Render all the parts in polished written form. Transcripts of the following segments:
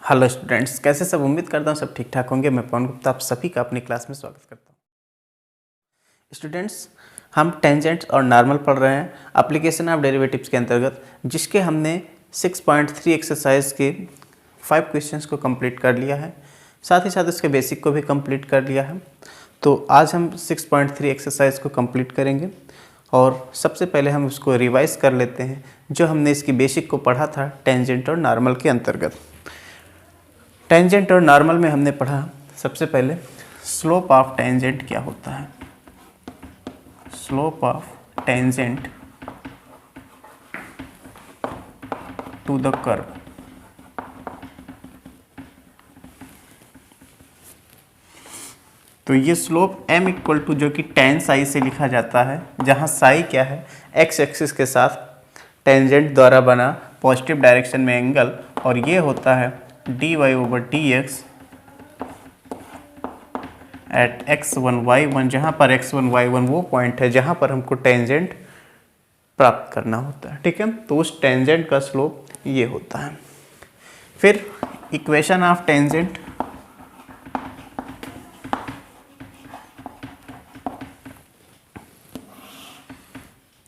Hello students, कैसे सब। उम्मीद करता हूँ सब ठीक ठाक होंगे। मैं पवन गुप्ता आप सभी का अपनी क्लास में स्वागत करता हूँ। स्टूडेंट्स, हम टेंजेंट्स और नॉर्मल पढ़ रहे हैं एप्लीकेशन ऑफ डेरिवेटिव्स के अंतर्गत, जिसके हमने 6.3 एक्सरसाइज के 5 क्वेश्चंस को कंप्लीट कर लिया है, साथ ही साथ उसके बेसिक को भी कंप्लीट कर लिया है। तो आज हम 6.3 एक्सरसाइज को कंप्लीट करेंगे और सबसे पहले हम उसको रिवाइज कर लेते हैं जो हमने इसकी बेसिक को पढ़ा था टेंजेंट और नॉर्मल के अंतर्गत। टेंजेंट और नॉर्मल में हमने पढ़ा सबसे पहले स्लोप ऑफ टेंजेंट क्या होता है। Slope of tangent to the curve. तो ये स्लोप m इक्वल टू जो कि टेन साई से लिखा जाता है, जहाँ साई क्या है, x एक्सिस के साथ टेंजेंट द्वारा बना पॉजिटिव डायरेक्शन में एंगल, और ये होता है dy/dx एट x1 y1, जहाँ पर x1 y1 वो पॉइंट है जहाँ पर हमको टेंजेंट प्राप्त करना होता है। ठीक है, तो उस टेंजेंट का स्लोप ये होता है। फिर इक्वेशन ऑफ टेंजेंट,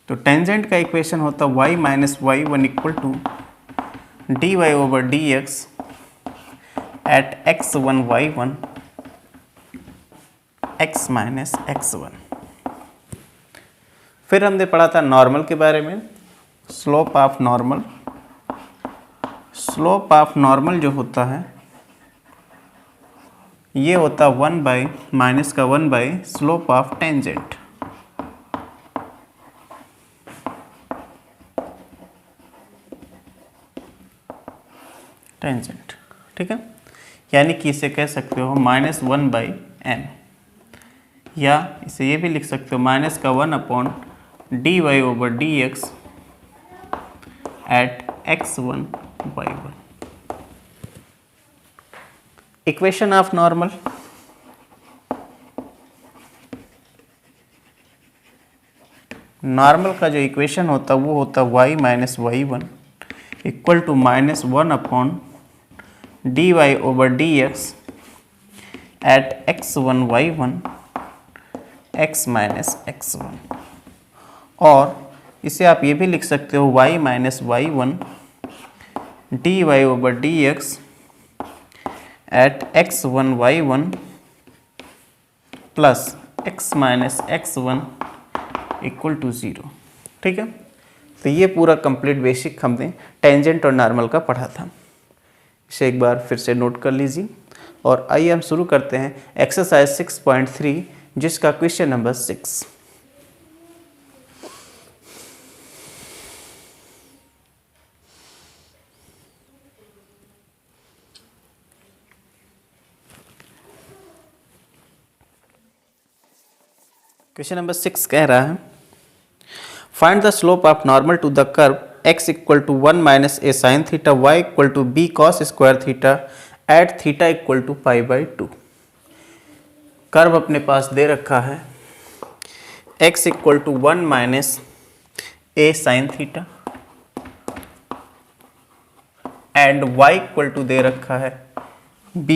तो टेंजेंट का इक्वेशन होता है y-y1 equal to dy/dx at x1 y1 x minus x1। फिर हमने पढ़ा था नॉर्मल के बारे में, slope of normal. Slope of normal जो होता है ये होता 1 बाई माइनस का 1 by slope of tangent. Tangent, ठीक है, यानी कि इसे कह सकते हो -1 बाई m, या इसे ये भी लिख सकते हो माइनस का 1 upon dy/dx at x1 y1। Equation of normal, normal का जो इक्वेशन होता है वो होता y-y1 equal to -1 upon dy/dx at x1 y1 x minus x1। और इसे आप ये भी लिख सकते हो y-y1 dy/dx at x1 y1 plus x minus x1 equal to 0। ठीक है, तो ये पूरा कंप्लीट बेसिक हमने टेंजेंट और नॉर्मल का पढ़ा था। इसे एक बार फिर से नोट कर लीजिए और आइए हम शुरू करते हैं एक्सरसाइज 6.3, जिसका क्वेश्चन नंबर 6। क्वेश्चन नंबर 6 कह रहा है, find the slope of normal to the curve x equal to 1 minus a sin theta, y equal to b cos square theta at theta equal to π/2। Curve अपने पास दे रखा है x equal to 1 minus a sin theta and y equal to दे रखा है b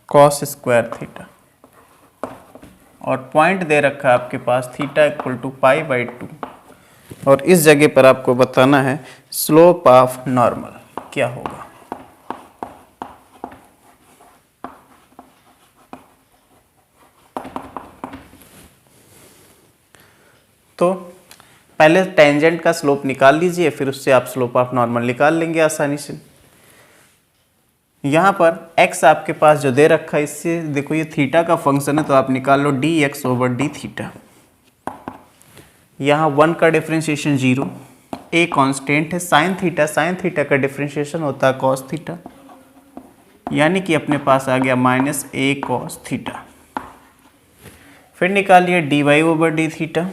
cos square theta, और point दे रखा है आपके पास थीटा इक्वल टू π/2। और इस जगह पर आपको बताना है स्लोप ऑफ नॉर्मल क्या होगा। तो पहले टेंजेंट का स्लोप निकाल लीजिए, फिर उससे आप स्लोप ऑफ नॉर्मल निकाल लेंगे आसानी से। यहाँ पर x आपके पास जो दे रखा है, इससे देखो ये थीटा का फंक्शन है, तो आप निकाल लो dx/d थीटा। यहाँ 1 का डिफ्रेंशिएशन 0, a कांस्टेंट है, साइन थीटा का डिफ्रेंशिएशन होता है cos थीटा, यानी कि अपने पास आ गया -a cos थीटा। फिर निकालिए dy/d थीटा।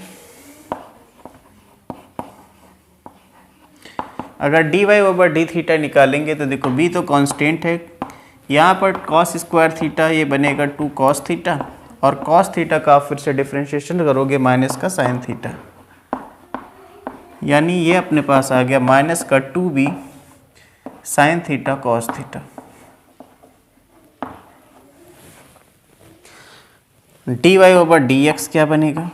अगर dy/d थीटा निकालेंगे तो देखो b तो कांस्टेंट है, यहाँ पर cos स्क्वायर थीटा ये बनेगा 2 cos थीटा, और cos थीटा का आप फिर से डिफ्रेंशिएशन करोगे माइनस का sin थीटा। यानी ये अपने पास आ गया माइनस का 2b sine theta cos theta. dy over D x क्या बनेगा?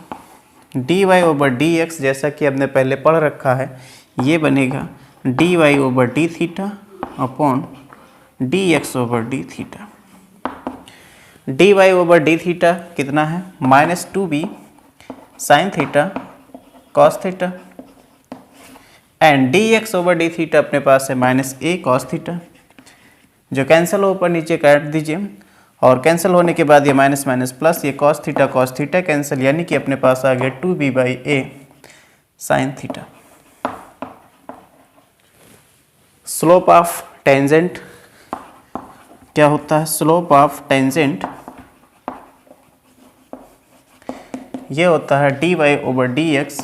dy ओवर डी एक्स जैसा कि हमने पहले पढ़ रखा है, ये बनेगा dy over D theta upon D x over D theta. dy over D theta कितना है? Minus 2b sine theta cos theta, and D x over D theta अपने पास है माइनस a कॉस थीटा, जो कैंसिल हो ऊपर नीचे काट दीजिए, और कैंसिल होने के बाद ये माइनस माइनस प्लस, ये कॉस थीटा कैंसिल, यानी कि अपने पास आ गया 2b by a sine theta. Slope of tangent क्या होता है? स्लोप ऑफ टेंजेंट ये होता है dy over D x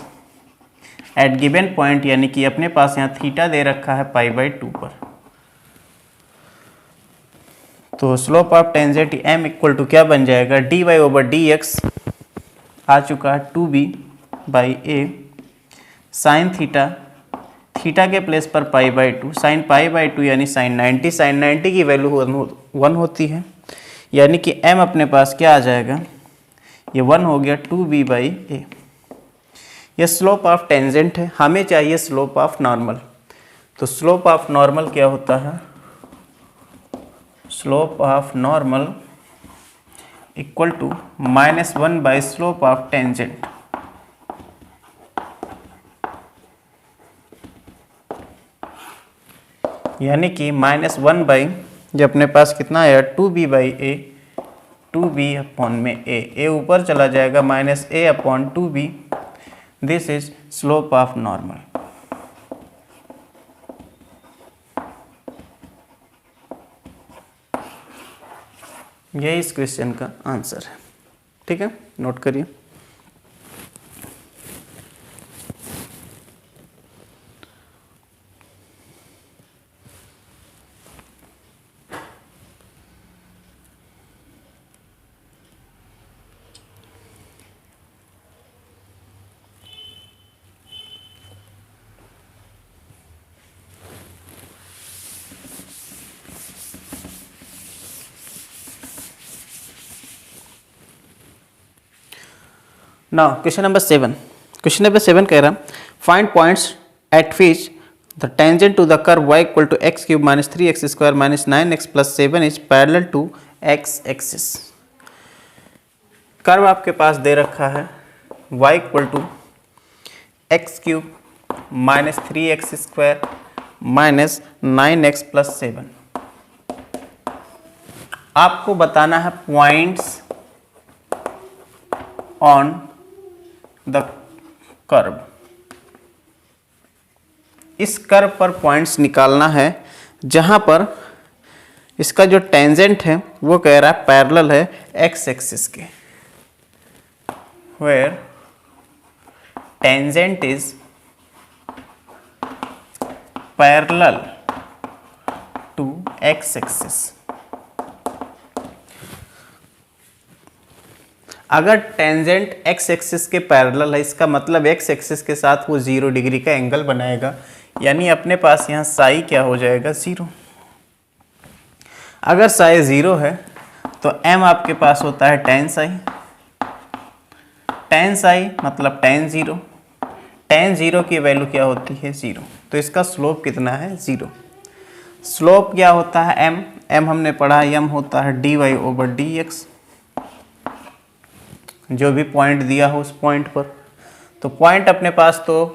at given point, यानी कि अपने पास यहाँ थीटा दे रखा है पाई बाई 2 पर। तो slope of tangent m equal to क्या बन जाएगा? dy ओवर डी एक्स आ चुका है 2b by a sine theta के प्लेस पर pi by 2, sine pi by 2 यानी साइन 90, साइन 90 की वैल्यू 1 होती है, यानी कि m अपने पास क्या आ जाएगा? ये 1 हो गया 2b बाई a। ये स्लोप ऑफ टेंजेंट है, हमें चाहिए स्लोप ऑफ नॉर्मल। तो स्लोप ऑफ नॉर्मल क्या होता है? Slope of normal equal to -1 by slope of tangent. यानी कि -1 बाई, ये अपने पास कितना आया? 2b by a, 2b upon में a ऊपर चला जाएगा, minus a upon 2b। This is slope of normal. यही इस क्वेश्चन का आंसर है। ठीक है, नोट करिए। Now question number 7। Question number 7 कह रहा find points at which the tangent to the curve y equal to x cube minus 3x square minus 9x plus 7 is parallel to x axis. Curve आपके पास दे रखा है y equal to x cube minus 3x square minus 9x plus 7। आपको बताना है points on the curve. इस curve पर पॉइंट्स निकालना है जहां पर इसका जो टेंजेंट है वो कह रहा है पैरेलल है एक्स एक्सिस के, where tangent is parallel to x axis. अगर टेंजेंट एक्स एक्सिस के पैरेलल है, इसका मतलब एक्स एक्सिस के साथ वो 0 डिग्री का एंगल बनाएगा, यानी अपने पास यहाँ साई क्या हो जाएगा? 0। अगर साई 0 है तो m आपके पास होता है tan साई। tan साई मतलब tan 0। tan 0 की वैल्यू क्या होती है? 0। तो इसका स्लोप कितना है? 0। स्लोप क्या होता है? m हमने पढ़ा, m होता है dy ओवर डी एक्स, जो भी पॉइंट दिया हो उस पॉइंट पर। तो पॉइंट अपने पास तो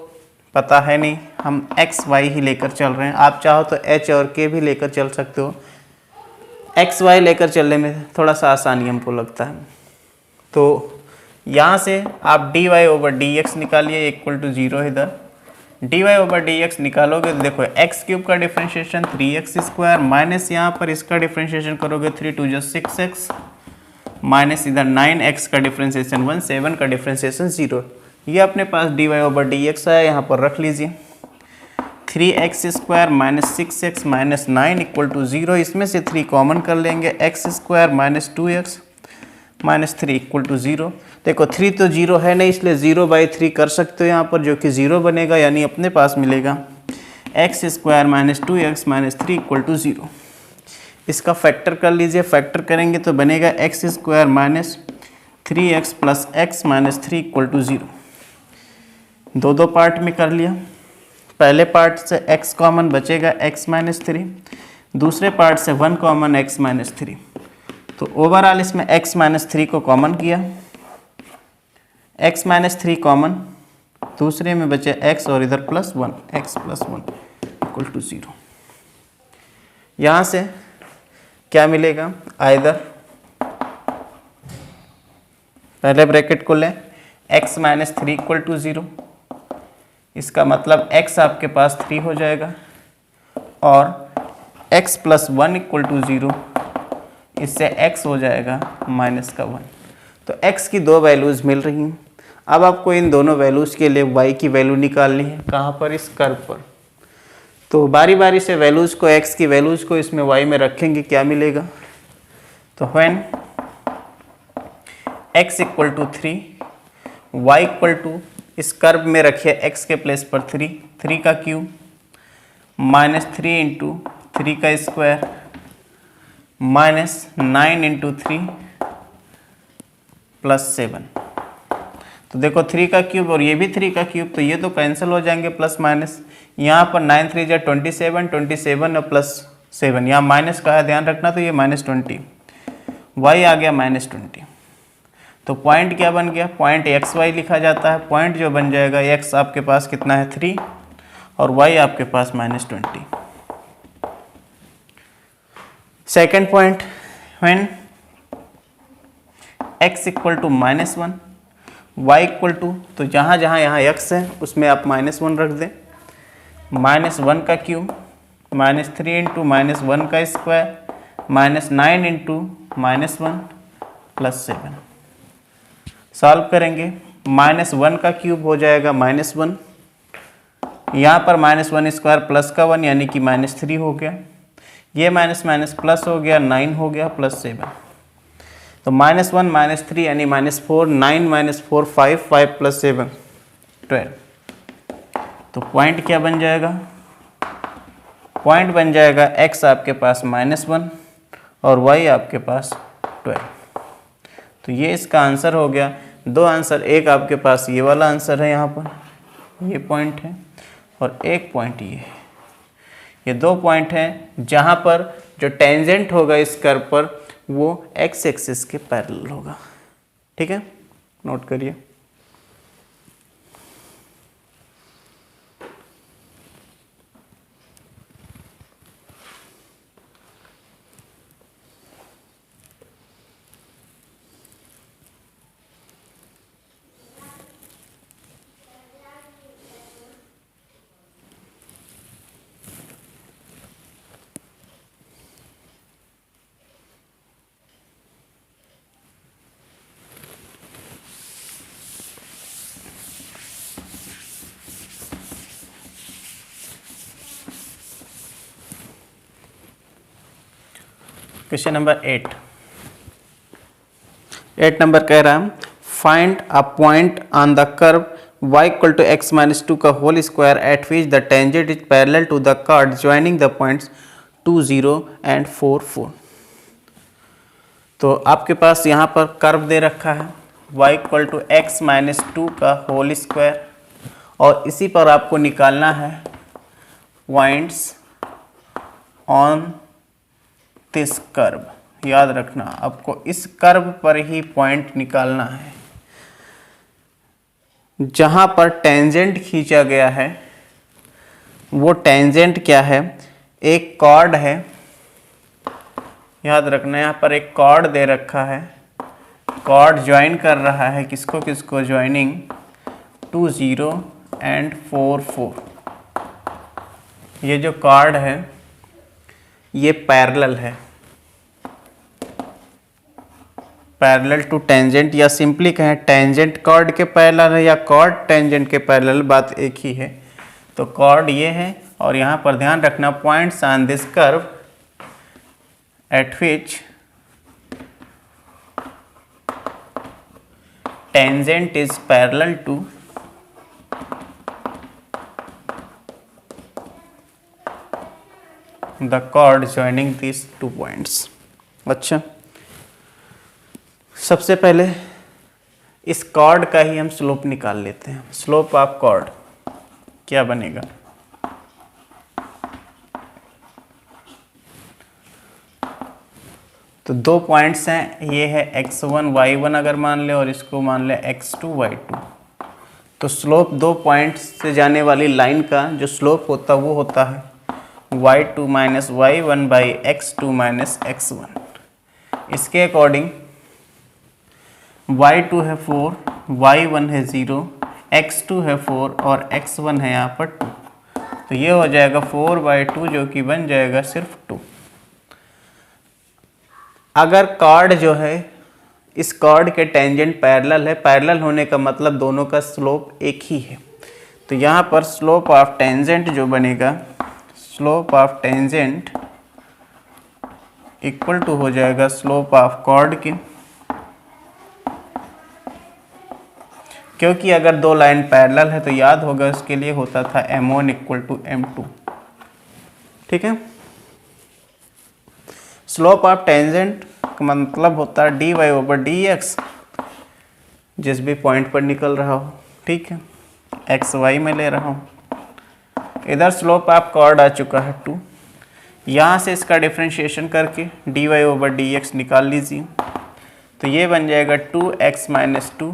पता है नहीं, हम एक्स वाई ही लेकर चल रहे हैं। आप चाहो तो एच और के भी लेकर चल सकते हो, एक्स वाई लेकर चलने में थोड़ा सा आसानी हमको लगता है। तो यहाँ से आप d Y over D x निकालिए, इक्वल टू 0 है इधर। D Y over D x निकालोगे तो देखो एक्स क्यूब का डिफ्रेंशिएशन 3x स्क्वायर माइनस यहाँ पर इसका डिफ्रेंशिएशन करोगे 3 2 6x माइनस इधर 9x का डिफ्रेंशिएशन 1, 7 का डिफ्रेंशिएशन 0। ये अपने पास D Y over D X है, यहाँ पर रख लीजिए। 3x square minus 6x minus 9 equal to 0। इसमें से 3 कॉमन कर लेंगे, X square minus 2x -3 equal to 0। देखो 3 तो 0 है नहीं, इसलिए 0/3 कर सकते हो यहाँ पर, जो कि 0 बनेगा, यानी अपने पास मिलेगा x² - 2x - 3 इक्वल टू 0। इसका फैक्टर कर लीजिए, फैक्टर करेंगे तो बनेगा x² - 3x + x - 3 equal to 0। दो पार्ट में कर लिया। पहले पार्ट से x कॉमन बचेगा x - 3, दूसरे पार्ट से 1 कॉमन x - 3। तो ओवरऑल इसमें x - 3 को कॉमन किया, x - 3 कॉमन, दूसरे में बचे x और इधर +1, x + 1 इक्वल टू 0। यहाँ से क्या मिलेगा, आइदर पहले ब्रैकेट को लें, x - 3 इक्वल टू 0, इसका मतलब x आपके पास 3 हो जाएगा, और x + 1 इक्वल टू 0, इससे x हो जाएगा -1। तो x की दो वैल्यूज़ मिल रही हैं। अब आपको इन दोनों वैल्यूज़ के लिए y की वैल्यू निकालनी है। कहाँ पर, इस कर्व पर। तो बारी बारी से वैल्यूज़ को, x की वैल्यूज़ को इसमें y में रखेंगे, क्या मिलेगा। तो when x equal to 3, y equal to, इस कर्व में रखिए x के प्लेस पर 3 का क्यूब -3 × 3 का स्क्वायर -9 × 3 + 7। तो देखो 3 का क्यूब और ये भी 3 का क्यूब, तो ये तो कैंसिल हो जाएंगे प्लस माइनस। यहाँ पर 9 3 जा 27, 27 और +7, यहाँ माइनस का है, ध्यान रखना, तो ये -20, y आ गया -20। तो पॉइंट क्या बन गया, पॉइंट xy लिखा जाता है। पॉइंट जो बन जाएगा, x आपके पास कितना है 3 और y आपके पास -20। Second point, when x equal to -1, y equal to, तो जहाँ जहाँ यहाँ x है उसमें आप -1 रख दें, -1 का क्यूब -3 × -1 का स्क्वायर -9 × -1 + 7। सॉल्व करेंगे, -1 का क्यूब हो जाएगा -1, यहाँ पर -1 स्क्वायर प्लस का 1 यानी कि -3 हो गया, ये माइनस माइनस प्लस हो गया, 9 हो गया +7। तो -1 -3 यानी -4, 9 - 4 5, 5 + 7 12। तो पॉइंट क्या बन जाएगा, पॉइंट बन जाएगा x आपके पास -1 और y आपके पास 12। तो ये इसका आंसर हो गया। दो आंसर, एक आपके पास ये वाला आंसर है, यहाँ पर ये पॉइंट है, और एक पॉइंट ये है। ये दो पॉइंट हैं जहाँ पर जो टेंजेंट होगा इस कर्व पर वो x एक्सिस के पैरेलल होगा। ठीक है, नोट करिए। क्वेश्चन नंबर 8 नंबर कह रहा है, find a point on the curve y = x - 2 का whole square at which the tangent is parallel to the chord joining the points 2 0 and 4 4। तो आपके पास यहाँ पर कर्व दे रखा है y = x - 2 का होल स्क्वायर, और इसी पर आपको निकालना है पॉइंट्स ऑन दिस कर्व। याद रखना, आपको इस कर्व पर ही पॉइंट निकालना है जहां पर टेंजेंट खींचा गया है। वो टेंजेंट क्या है, एक कॉर्ड है, याद रखना, यहाँ पर एक कॉर्ड दे रखा है, कॉर्ड ज्वाइन कर रहा है किसको किसको, ज्वाइनिंग 2 0 and 4 4। ये जो कॉर्ड है ये पैरेलल है, पैरेलल टू टेंजेंट, या सिंपली कहें टेंजेंट कॉर्ड के पैरेलल है या कॉर्ड टेंजेंट के पैरेलल, बात एक ही है। तो कॉर्ड ये है, और यहाँ पर ध्यान रखना points on this curve at which tangent is parallel to the chord joining this two points. अच्छा, सबसे पहले इस कॉर्ड का ही हम स्लोप निकाल लेते हैं। स्लोप ऑफ कॉर्ड क्या बनेगा? तो दो पॉइंट्स हैं, ये है x1 y1 अगर मान ले और इसको मान ले x2 y2। तो स्लोप दो पॉइंट्स से जाने वाली लाइन का जो स्लोप होता है वो होता है y2 minus y1 by x2 minus x1। इसके अकॉर्डिंग y2 है 4, y1 है 0, x2 है 4 और x1 है यहाँ पर 2। तो ये हो जाएगा 4/2 जो कि बन जाएगा सिर्फ 2। अगर कॉर्ड जो है इस कॉर्ड के टेंजेंट पैरेलल है, पैरेलल होने का मतलब दोनों का स्लोप एक ही है। तो यहाँ पर स्लोप ऑफ टेंजेंट जो बनेगा, slope of tangent equal to हो जाएगा स्लोप ऑफ कॉर्ड के, क्योंकि अगर दो लाइन पैरेलल है तो याद होगा उसके लिए होता था m1 इक्वल टू m2। ठीक है, स्लोप ऑफ टेंजेंट का मतलब होता है dy/dx, जिस भी पॉइंट पर निकल रहा हो। ठीक है, एक्स वाई में ले रहा हूँ। इधर स्लोप ऑफ कॉर्ड आ चुका है 2। यहाँ से इसका डिफरेंशिएशन करके dy/dx निकाल लीजिए। तो ये बन जाएगा 2x माइनस 2।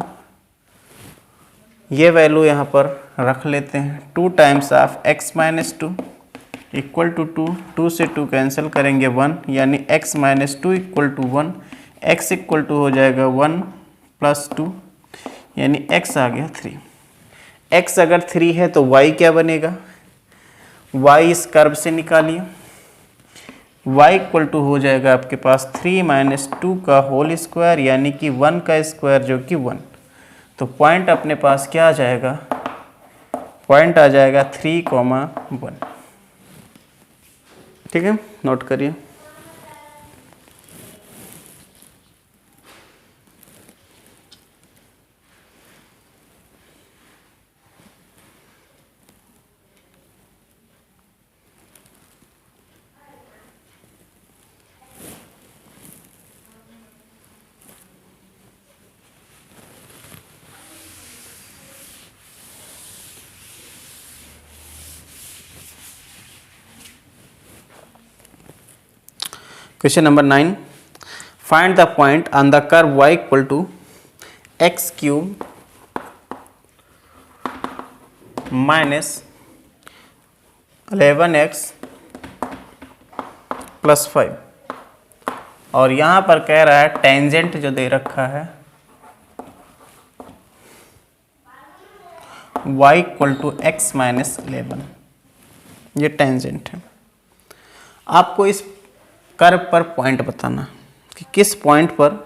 ये वैल्यू यहाँ पर रख लेते हैं, 2 times of x minus 2 equal to 2, 2 से 2 कैंसिल करेंगे 1, यानी x minus 2 equal to 1, x equal to हो जाएगा 1 प्लस 2, यानी x आ गया 3। x अगर 3 है तो y क्या बनेगा? y इस कर्व से निकालिए, y इक्वल टू हो जाएगा आपके पास 3 माइनस 2 का होल स्क्वायर, यानी कि 1 का स्क्वायर जो कि 1। तो पॉइंट अपने पास क्या आ जाएगा? पॉइंट आ जाएगा 3,1। ठीक है, नोट करिए। Question number 9. Find the point on the curve y equal to x cube minus 11x plus 5। और यहाँ पर कह रहा है टेंजेंट जो दे रखा है y equal to x minus 11, ये टेंजेंट है। आपको इस कर्व पर पॉइंट बताना कि किस पॉइंट पर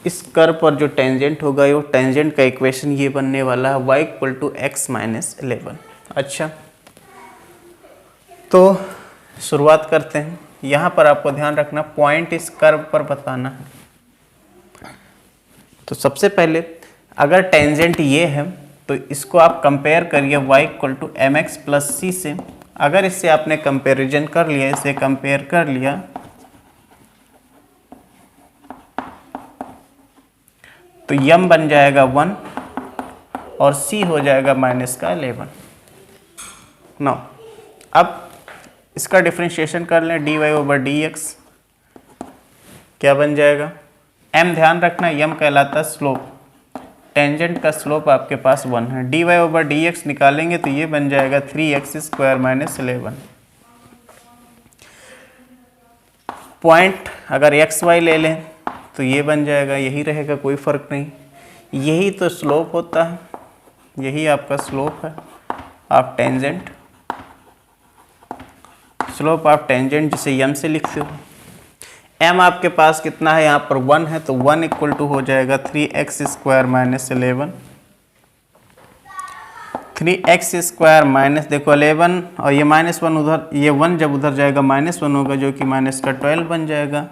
इस कर्व पर जो टेंजेंट होगा वो टेंजेंट का इक्वेशन ये बनने वाला है y equal to x minus 11। अच्छा, तो शुरुआत करते हैं। यहाँ पर आपको ध्यान रखना पॉइंट इस कर्व पर बताना है। तो सबसे पहले अगर टेंजेंट ये है तो इसको आप कंपेयर करिए y equal to mx plus c से। अगर इससे आपने कंपैरिजन कर लिया, इसे कंपेयर कर लिया, तो m बन जाएगा 1 और c हो जाएगा माइनस का 11। नाउ अब इसका डिफरेंशिएशन कर लें, dy/dx क्या बन जाएगा? m ध्यान रखना m कहलाता है स्लोप, टेंजेंट का स्लोप आपके पास 1 है। dy/dx निकालेंगे तो ये बन जाएगा 3x स्क्वायर माइनस 11। पॉइंट अगर एक्स वाई ले लें तो ये बन जाएगा, यही रहेगा, कोई फर्क नहीं। यही तो स्लोप होता है, यही आपका स्लोप है of tangent, slope of tangent जिसे m से लिखते हो। m आपके पास कितना है? यहाँ पर 1 है, तो 1 इक्वल टू हो जाएगा 3x square minus 11। 3x square minus, देखो 11 और ये माइनस 1 उधर, ये 1 जब उधर जाएगा माइनस 1 होगा जो कि माइनस का 12 बन जाएगा।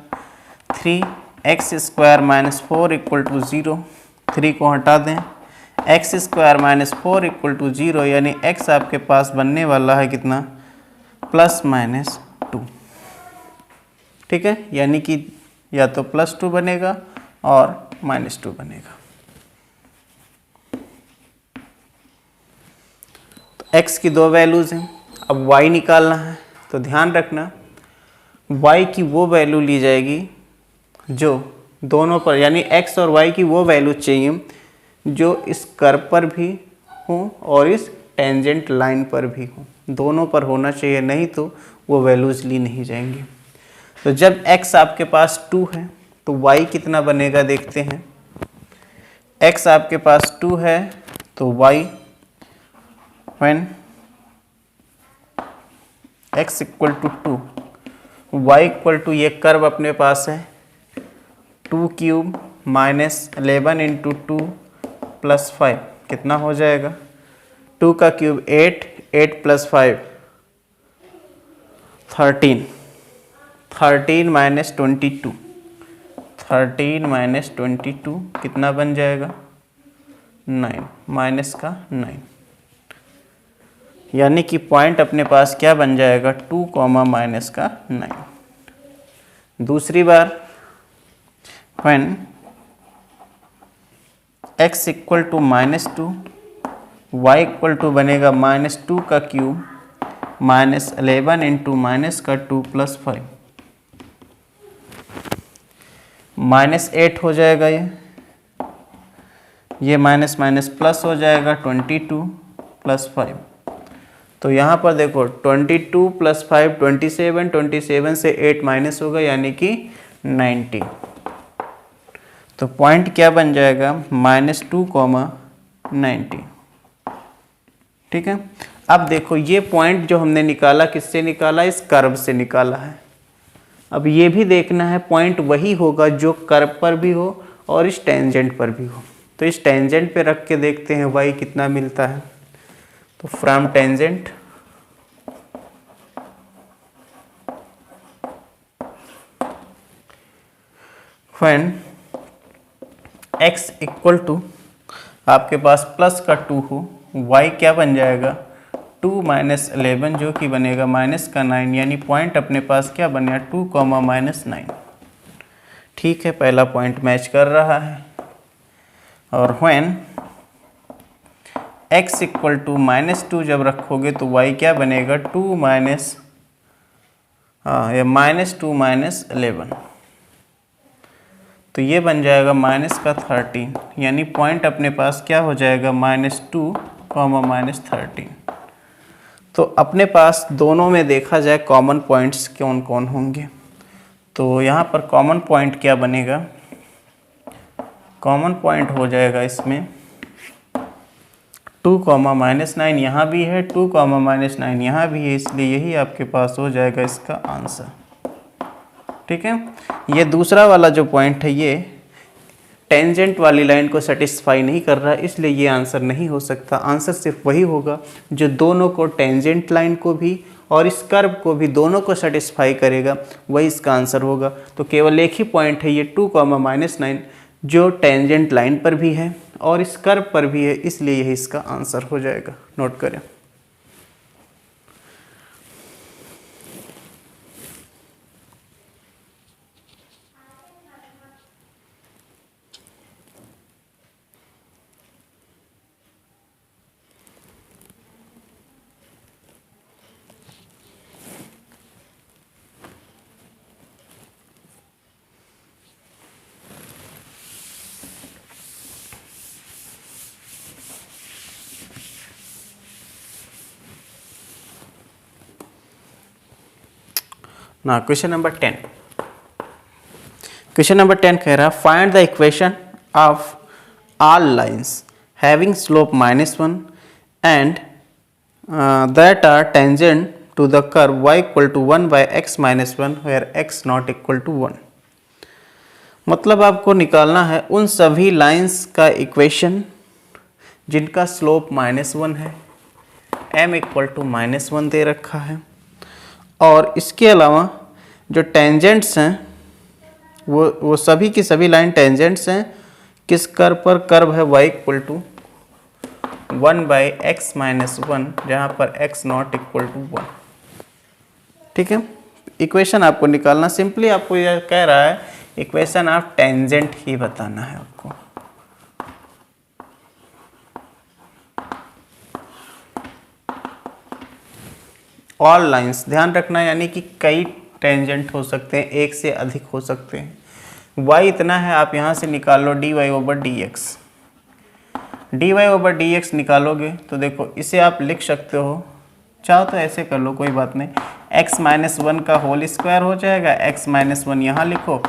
3x square minus 4 equal to 0। 3 को हटा दें, x square minus 4 equal to 0, यानी एक्स आपके पास बनने वाला है कितना, प्लस माइनस 2। ठीक है, यानी कि या तो प्लस 2 बनेगा और माइनस 2 बनेगा। तो x की 2 वैल्यूज़ हैं, अब y निकालना है। तो ध्यान रखना y की वो वैल्यू ली जाएगी जो दोनों पर, यानी x और y की वो वैल्यू चाहिए जो इस कर्व पर भी हो और इस टेंजेंट लाइन पर भी हो, दोनों पर होना चाहिए, नहीं तो वो वैल्यूज़ ली नहीं जाएंगी। तो जब x आपके पास 2 है तो y कितना बनेगा देखते हैं। x आपके पास 2 है तो y when x equal to 2, y equal to, ये कर्व अपने पास है 2 क्यूब माइनस 11 इंटू 2 प्लस 5, कितना हो जाएगा, 2 का क्यूब 8, 8 प्लस 5 13, 13 माइनस 22, 13 माइनस 22 कितना बन जाएगा, 9, माइनस का 9, यानी कि पॉइंट अपने पास क्या बन जाएगा, 2 कॉमा माइनस का 9। दूसरी बार when x equal to minus 2, y equal to बनेगा माइनस 2 का क्यूब माइनस 11 इंटू माइनस का 2 प्लस 5, माइनस 8 हो जाएगा, ये माइनस माइनस प्लस हो जाएगा 22 प्लस 5। तो यहाँ पर देखो 22 प्लस 5 27, 27 से 8 माइनस होगा यानी कि 90। तो पॉइंट क्या बन जाएगा, माइनस 2 कॉमा 90। ठीक है, अब देखो ये पॉइंट जो हमने निकाला किससे निकाला, इस कर्व से निकाला है। अब ये भी देखना है पॉइंट वही होगा जो कर्व पर भी हो और इस टेंजेंट पर भी हो। तो इस टेंजेंट पे रख के देखते हैं y कितना मिलता है। तो from tangent when x equal to आपके पास प्लस का 2 हो, y क्या बन जाएगा, 2 माइनस 11 जो कि बनेगा माइनस का 9, यानी पॉइंट अपने पास क्या बनेगा, 2 कॉमा माइनस 9। ठीक है, पहला पॉइंट मैच कर रहा है। और when x equal to minus 2 जब रखोगे तो y क्या बनेगा, 2 माइनस या माइनस 2 माइनस 11, तो ये बन जाएगा माइनस का 13, यानी पॉइंट अपने पास क्या हो जाएगा, माइनस 2 कॉमा माइनस 13। तो अपने पास दोनों में देखा जाए कॉमन पॉइंट्स कौन कौन होंगे। तो यहाँ पर कॉमन पॉइंट क्या बनेगा, कॉमन पॉइंट हो जाएगा इसमें 2 कॉमा माइनस 9 यहाँ भी है, 2 कॉमा माइनस 9 यहाँ भी है, इसलिए यही आपके पास हो जाएगा इसका आंसर। ठीक है, ये दूसरा वाला जो पॉइंट है ये टेंजेंट वाली लाइन को सेटिस्फाई नहीं कर रहा, इसलिए ये आंसर नहीं हो सकता। आंसर सिर्फ वही होगा जो दोनों को, टेंजेंट लाइन को भी और इस कर्व को भी, दोनों को सेटिस्फाई करेगा, वही इसका आंसर होगा। तो केवल एक ही पॉइंट है ये 2 कॉमा माइनस 9 जो टेंजेंट लाइन पर भी है और इस कर्व पर भी है, इसलिए यही इसका आंसर हो जाएगा। नोट करें। ना क्वेश्चन नंबर 10, क्वेश्चन नंबर 10 कह रहा find the equation of all lines having slope -1 and that are tangent to the curve y equal to 1 by x minus 1 where x not equal to 1। मतलब आपको निकालना है उन सभी लाइंस का equation जिनका स्लोप -1 है, m इक्वल टू -1 दे रखा है, और इसके अलावा जो टेंजेंट्स हैं वो सभी की सभी लाइन टेंजेंट्स हैं किस कर्व पर? कर्व है y इक्वल टू 1/x-1, जहाँ पर x नॉट इक्वल टू 1। ठीक है, इक्वेशन आपको निकालना, सिंपली आपको यह कह रहा है इक्वेशन ऑफ टेंजेंट ही बताना है आपको। ऑल लाइंस ध्यान रखना, यानी कि कई टेंजेंट हो सकते हैं, एक से अधिक हो सकते हैं। y इतना है, आप यहाँ से निकाल लो dy/dx। dy/dx निकालोगे तो देखो इसे आप लिख सकते हो, चाहो तो ऐसे कर लो, कोई बात नहीं। x-1 का होल स्क्वायर हो जाएगा, x-1 यहाँ लिखो,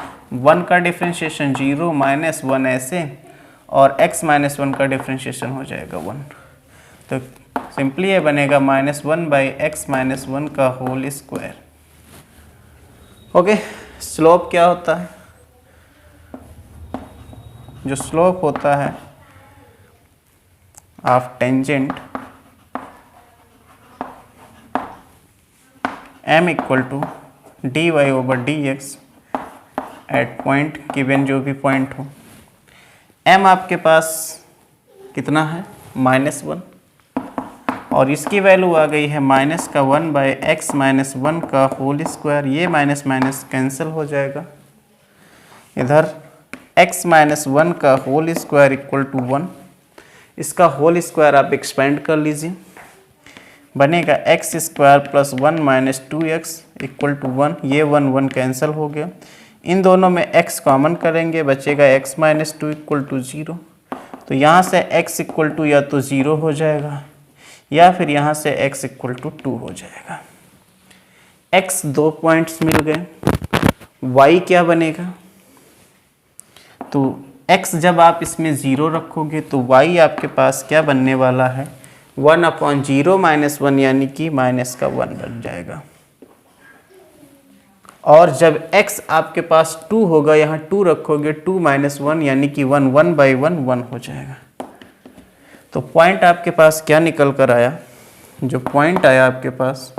1 का डिफ्रेंशिएशन 0 -1 ऐसे, और x-1 का डिफ्रेंशिएशन हो जाएगा 1। तो सिंपली ये बनेगा -1/x-1 का होल स्क्वायर। ओके, स्लोप क्या होता है? जो स्लोप होता है of tangent m equal to dy/dx at point given, जो भी पॉइंट हो। m आपके पास कितना है? -1, और इसकी वैल्यू आ गई है -1/x-1 का होल स्क्वायर। ये माइनस माइनस कैंसिल हो जाएगा, इधर x-1 का होल स्क्वायर इक्वल टू 1। इसका होल स्क्वायर आप एक्सपेंड कर लीजिए, बनेगा x² + 1 - 2x इक्वल टू 1। ये 1 कैंसिल हो गया, इन दोनों में x कॉमन करेंगे, बचेगा x - 2 इक्वल टू 0। तो यहाँ से x इक्वल टू या तो 0 हो जाएगा, या फिर यहाँ से x इक्वल टू 2 हो जाएगा। x 2 पॉइंट्स मिल गए, y क्या बनेगा? तो x जब आप इसमें 0 रखोगे तो y आपके पास क्या बनने वाला है? 1/0 - 1, यानी कि -1 बन जाएगा। और जब x आपके पास 2 होगा, यहाँ 2 रखोगे, 2 - 1 यानी कि 1/1 हो जाएगा। तो पॉइंट आपके पास क्या निकल कर आया? जो पॉइंट आया आपके पास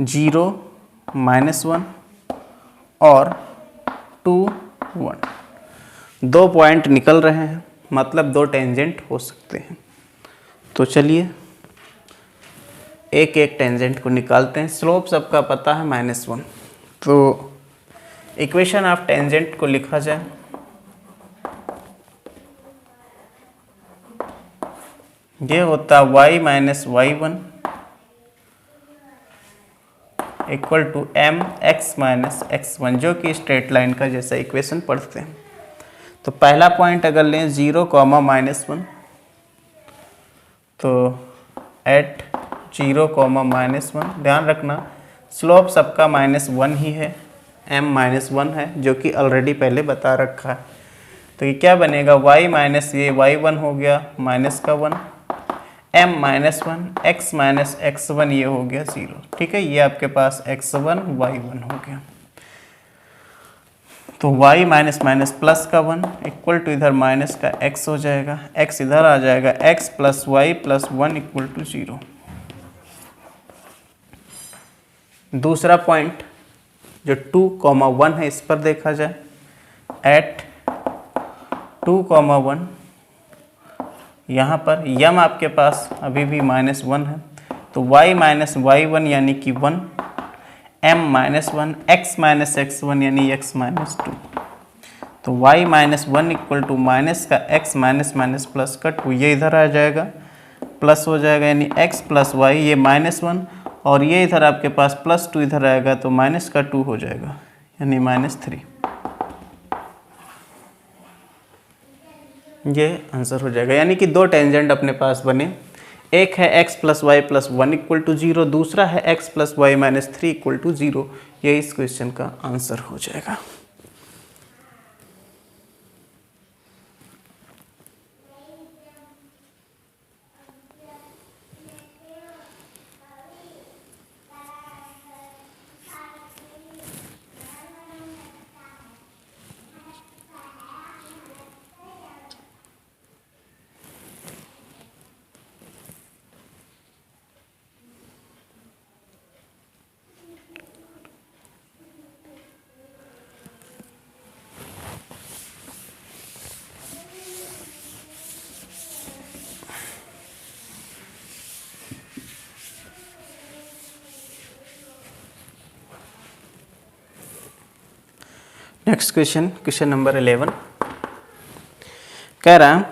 0 - 1 और 2 1, 2 पॉइंट निकल रहे हैं, मतलब 2 टेंजेंट हो सकते हैं। तो चलिए एक एक टेंजेंट को निकालते हैं। स्लोप सबका पता है -1, तो इक्वेशन ऑफ टेंजेंट को लिखा जाए। ये होता y - y1 equal to mx - x1, जो कि स्ट्रेट लाइन का जैसा इक्वेशन पढ़ते हैं। तो पहला पॉइंट अगर लें 0, -1, तो एट 0, -1 ध्यान रखना स्लोप सबका -1 ही है, m -1 है, जो कि ऑलरेडी पहले बता रखा है। तो ये क्या बनेगा? y माइनस ये y1 हो गया -1, m -1, x - x1 ये हो गया 0। ठीक है, ये आपके पास x1 y1 हो गया। तो y प्लस का 1 इक्वल टू इधर माइनस का x हो जाएगा, x इधर आ जाएगा, x + y + 1 इक्वल टू 0। दूसरा पॉइंट जो 2, 1 है, इस पर देखा जाए। एट 2, 1 यहाँ पर m आपके पास अभी भी -1 है, तो y - y1 यानी कि 1, m -1, x - x1 यानी x - 2। तो y - 1 इक्वल टू माइनस का x - प्लस का 2, ये इधर आ जाएगा, प्लस हो जाएगा, यानी x + y, ये -1, और ये इधर आपके पास +2 इधर आएगा, तो माइनस का 2 हो जाएगा, यानी -3। ये आंसर हो जाएगा। यानी कि 2 टेंजेंट अपने पास बने, एक है x + y + 1 इक्वल टू 0, दूसरा है x + y - 3 इक्वल टू 0। ये इस क्वेश्चन का आंसर हो जाएगा। नेक्स्ट क्वेश्चन, क्वेश्चन नंबर 11 कह रहा है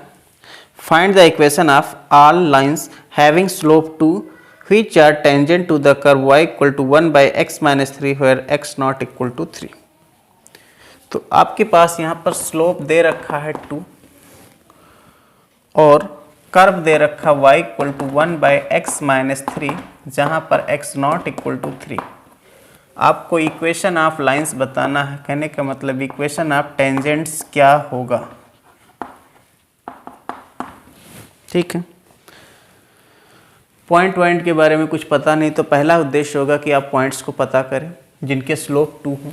find the equation of all lines having slope 2 which are tangent to the curve y equal to 1 by x minus 3 where x not equal to 3। तो आपके पास यहाँ पर स्लोप दे रखा है 2 और कर्व दे रखा y equal to 1 by x minus 3 जहाँ पर x नॉट इक्वल टू 3। आपको इक्वेशन ऑफ लाइंस बताना है, कहने का मतलब इक्वेशन ऑफ टेंजेंट्स क्या होगा। ठीक है, पॉइंट के बारे में कुछ पता नहीं तो पहला उद्देश्य होगा कि आप पॉइंट्स को पता करें जिनके स्लोप 2 हो।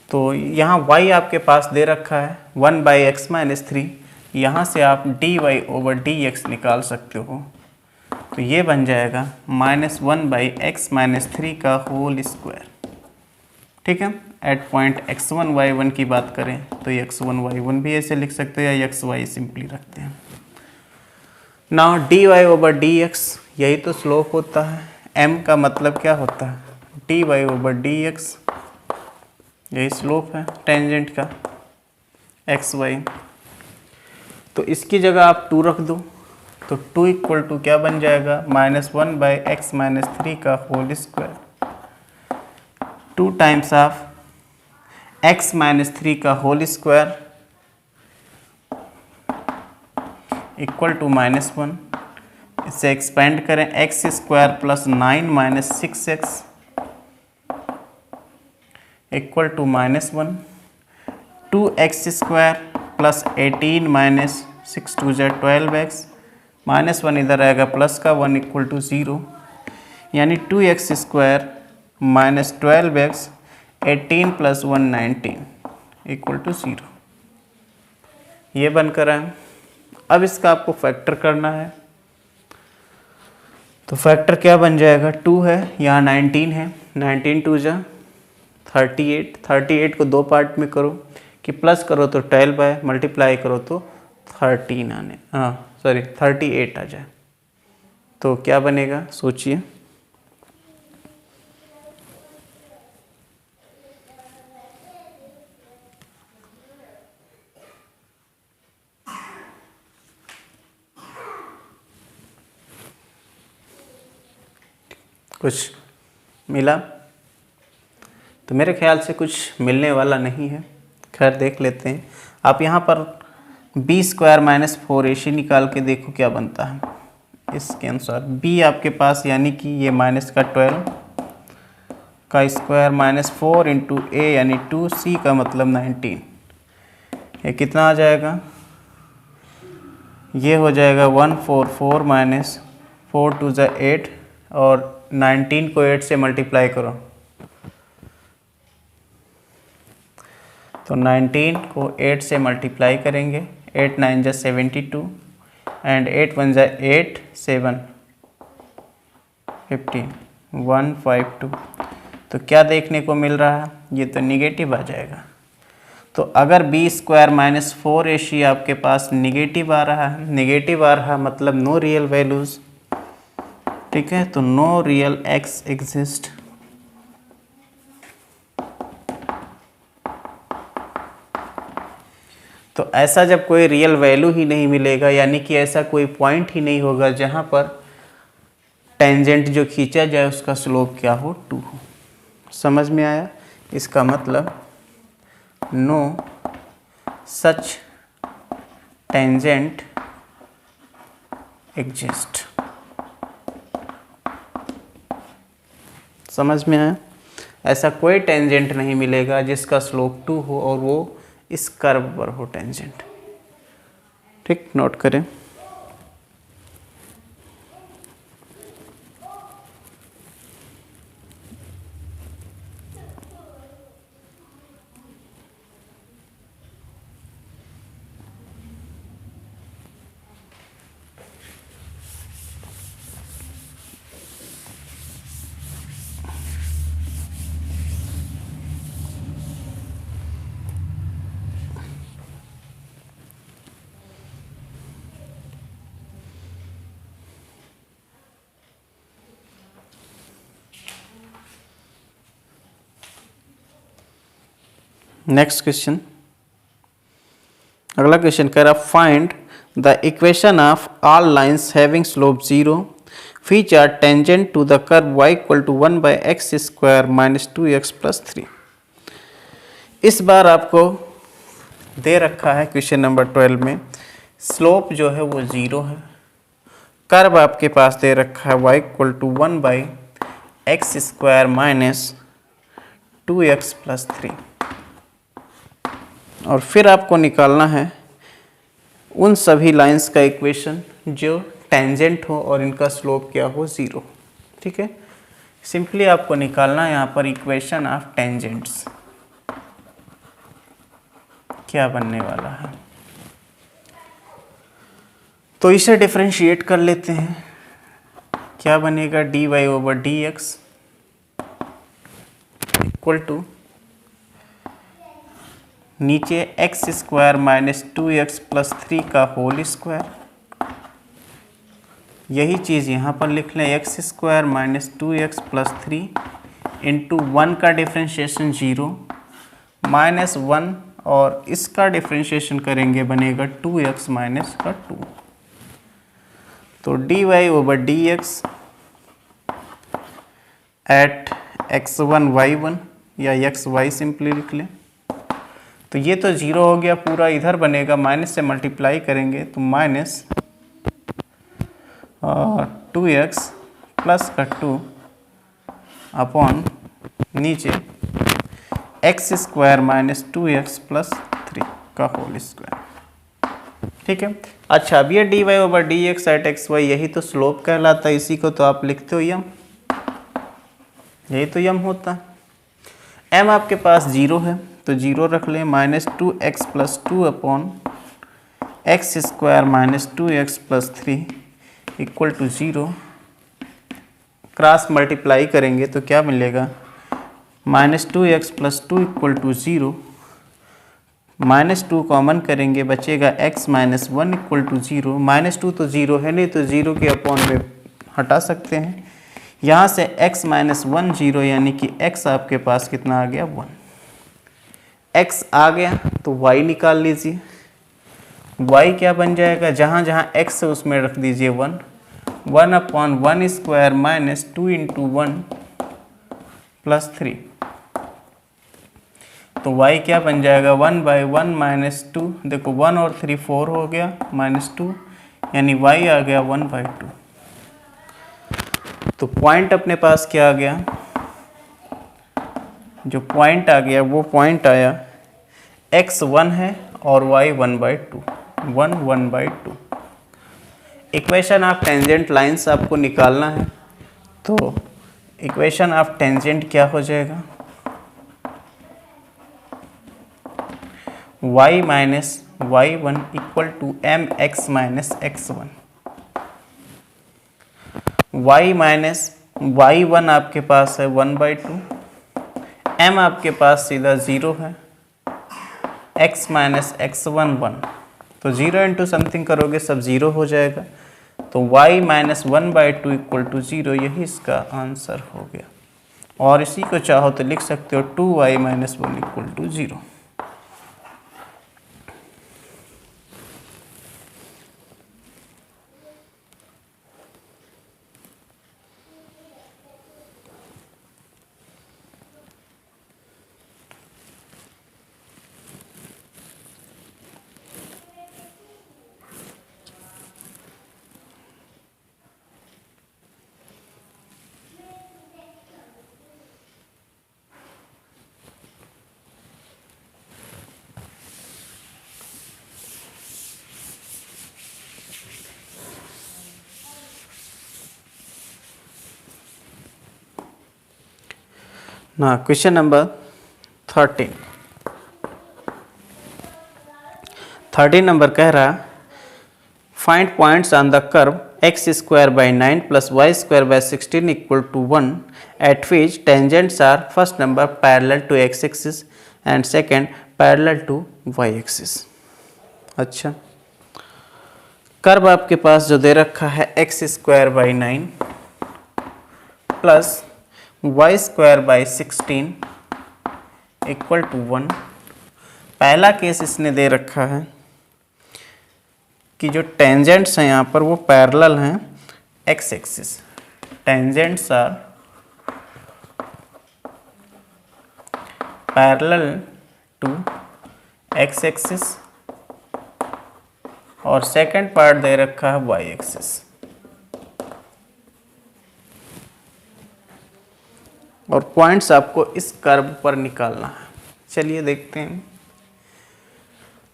तो यहाँ y आपके पास दे रखा है 1 बाई एक्स माइनस 3, यहाँ से आप dy ओवर dx निकाल सकते हो। तो ये बन जाएगा -1 बाई एक्स माइनस 3 का होल स्क्वायर। ठीक है, एट पॉइंट x1 y1 की बात करें तो x1 y1 भी ऐसे लिख सकते हो या xy सिंपली रखते हैं। नाउ dy ओवर dx यही तो स्लोप होता है, m का मतलब क्या होता है dy ओवर dx, यही स्लोप है टेंजेंट का xy। तो इसकी जगह आप 2 रख दो तो 2 इक्वल टू क्या बन जाएगा -1 बाई एक्स माइनस 3 का whole square. 2 times of x minus 3 का होल स्क्वायर इक्वल टू -1। इसे एक्सपेंड करें x square plus 9 minus 6x equal to -1। 2x square plus 18 minus 6 2 ज़ा 12x, -1 इधर आएगा प्लस का 1 इक्वल टू 0, यानी 2x square minus 12x 18 plus 1 19 equal to 0। ये बनकर आए। अब इसका आपको फैक्टर करना है तो फैक्टर क्या बन जाएगा 2 है, यहाँ 19 है, 19 2 ज़ा 38, 38 को 2 पार्ट में करो कि प्लस करो तो 12 है, मल्टीप्लाई करो तो 13 आने 38 आ जाए। तो क्या बनेगा सोचिए, कुछ मिला? तो मेरे ख्याल से कुछ मिलने वाला नहीं है। खैर देख लेते हैं। आप यहाँ पर b स्क्वायर माइनस 4ac निकाल के देखो क्या बनता है। इसके अनुसार b आपके पास यानी कि ये माइनस का 12 का स्क्वायर माइनस 4 इंटू a यानी 2c का मतलब 19, ये कितना आ जाएगा, ये हो जाएगा 144 माइनस 4 2 ज़ा 8 और 19 को 8 से मल्टीप्लाई करो तो 19 को 8 से मल्टीप्लाई करेंगे, 8 9 ज़ा 72 एंड 8 1 ज़ा 8 7 15 152। तो क्या देखने को मिल रहा है, ये तो निगेटिव आ जाएगा। तो अगर b स्क्वायर माइनस 4ac आपके पास निगेटिव आ रहा है, निगेटिव आ रहा मतलब नो रियल वैल्यूज़। ठीक है, तो नो रियल x एग्जिस्ट। तो ऐसा जब कोई रियल वैल्यू ही नहीं मिलेगा यानी कि ऐसा कोई पॉइंट ही नहीं होगा जहाँ पर टेंजेंट जो खींचा जाए उसका स्लोप क्या हो 2 हो। समझ में आया? इसका मतलब नो सच टेंजेंट एग्जिस्ट। समझ में आया? ऐसा कोई टेंजेंट नहीं मिलेगा जिसका स्लोप 2 हो और वो इस कर्व पर हो टेंजेंट। ठीक, नोट करें। नेक्स्ट क्वेश्चन, अगला क्वेश्चन कह रहा find the equation of all lines having slope 0 which are tangent to the curve y equal to 1 by x square minus 2x plus 3। इस बार आपको दे रखा है क्वेश्चन नंबर 12 में स्लोप जो है वो 0 है, कर्व आपके पास दे रखा है y equal to 1 by x square minus 2x plus 3, और फिर आपको निकालना है उन सभी लाइंस का इक्वेशन जो टेंजेंट हो और इनका स्लोप क्या हो 0। ठीक है, सिंपली आपको निकालना है यहाँ पर इक्वेशन ऑफ टेंजेंट्स क्या बनने वाला है। तो इसे डिफरेंशिएट कर लेते हैं, क्या बनेगा dy over D X equal to नीचे X square minus 2x plus 3 का होल स्क्वायर, यही चीज़ यहाँ पर लिख लें x square minus 2x plus 3 into 1 का डिफ्रेंशिएशन 0 माइनस 1 और इसका डिफ्रेंशिएशन करेंगे बनेगा 2x माइनस का 2। तो dy over D x at x1 y1 या xy सिंपली लिख लें। तो ये तो 0 हो गया पूरा, इधर बनेगा माइनस से मल्टीप्लाई करेंगे तो माइनस 2x प्लस का 2 अपॉन नीचे X square minus 2x plus 3 का होल स्क्वायर। ठीक है, अच्छा अब ये dy over D x at x y यही तो स्लोप कहलाता है, इसी को तो आप लिखते हो यम, यही तो यम होता है। m आपके पास 0 है तो 0 रख लें, minus 2x plus 2 upon x square minus 2x plus 3 equal to 0। Cross multiply करेंगे तो क्या मिलेगा minus 2x plus 2 equal to 0, minus 2 common करेंगे बचेगा x minus 1 equal to 0, minus 2 तो 0 है नहीं तो 0 के अपॉन में हटा सकते हैं, यहाँ से x माइनस 1 0 यानी कि x आपके पास कितना आ गया 1। x आ गया तो y निकाल लीजिए, y क्या बन जाएगा जहाँ जहाँ x है उसमें रख दीजिए 1 upon 1 square minus 2 into 1 plus 3। तो y क्या बन जाएगा 1 बाई 1 माइनस 2, देखो 1 और 3 4 हो गया माइनस 2 यानी y आ गया 1 बाई 2। तो पॉइंट अपने पास क्या आ गया, जो पॉइंट आ गया वो पॉइंट आया x 1 है और y 1 by 2, 1 by 2। Equation of tangent lines आपको निकालना है, तो इक्वेशन ऑफ टेंजेंट क्या हो जाएगा y minus y1 equal to mx minus x1। y minus y1 आपके पास है 1 बाई 2, m आपके पास सीधा 0 है, x माइनस x1 1, तो 0 इंटू समथिंग करोगे सब 0 हो जाएगा, तो y minus 1 by 2 equal to 0, यही इसका आंसर हो गया। और इसी को चाहो तो लिख सकते हो 2y minus 1 equal to 0। Now question number 13 number कह रहा find points on the curve x square by 9 plus y square by 16 equal to 1 at which tangents are first number parallel to x axis and second parallel to y axis. अच्छा, curve आपके पास जो दे रखा है x square by 9 plus y square by 16 equal to 1 पहला case इसने दे रखा है कि जो टेंजेंट्स हैं यहाँ पर वो पैरेलल हैं x axis, tangents are parallel to x axis, और सेकंड पार्ट दे रखा है वाई एक्सिस। और पॉइंट्स आपको इस कर्व पर निकालना है। चलिए देखते हैं।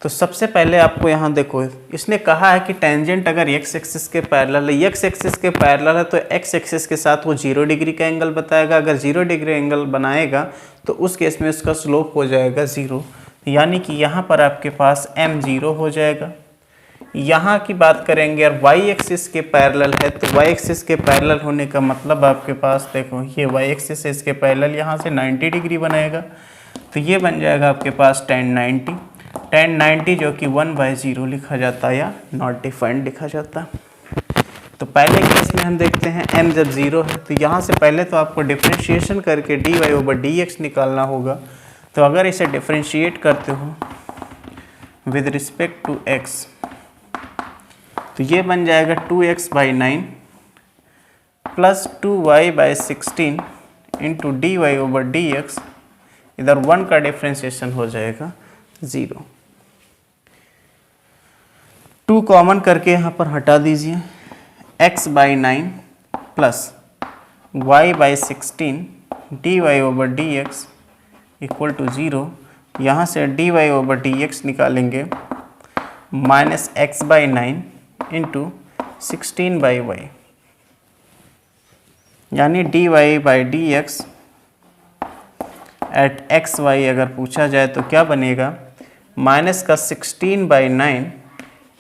तो सबसे पहले आपको यहाँ देखो, इसने कहा है कि टेंजेंट अगर एक्स एक्सिस के पैरेलल है, एक्स एक्सिस के पैरेलल है तो एक्स एक्सिस के साथ वो 0 डिग्री का एंगल बताएगा। अगर 0 डिग्री एंगल बनाएगा तो उस केस में उसका स्लोप हो जाएगा 0, यानी कि यहाँ पर आपके पास m 0 हो जाएगा। यहाँ की बात करेंगे और y एक्सिस के पैरेलल है, तो y एक्सिस के पैरेलल होने का मतलब आपके पास देखो ये y एक्सिस है, इसके पैरेलल यहाँ से 90 डिग्री बनाएगा, तो ये बन जाएगा आपके पास tan 90 जो कि 1/0 लिखा जाता है या नॉट डिफाइंड लिखा जाता है। तो पहले केस में हम देखते हैं m जब 0 है तो यहाँ से पहले तो आपको डिफ्रेंशिएशन करके dy/dx निकालना होगा। तो अगर इसे डिफ्रेंशिएट करते हो विद रिस्पेक्ट टू x तो ये बन जाएगा 2x/9 plus 2y/16 into dy/dx। इधर 1 का डिफ्रेंशिएशन हो जाएगा 0। 2 कॉमन करके यहाँ पर हटा दीजिए, x/9 plus y/16 dy/dx equal to 0। यहाँ से dy/dx निकालेंगे माइनस x/9 इंटू 16/y, यानी dy/dx एट xy अगर पूछा जाए तो क्या बनेगा, माइनस का 16/9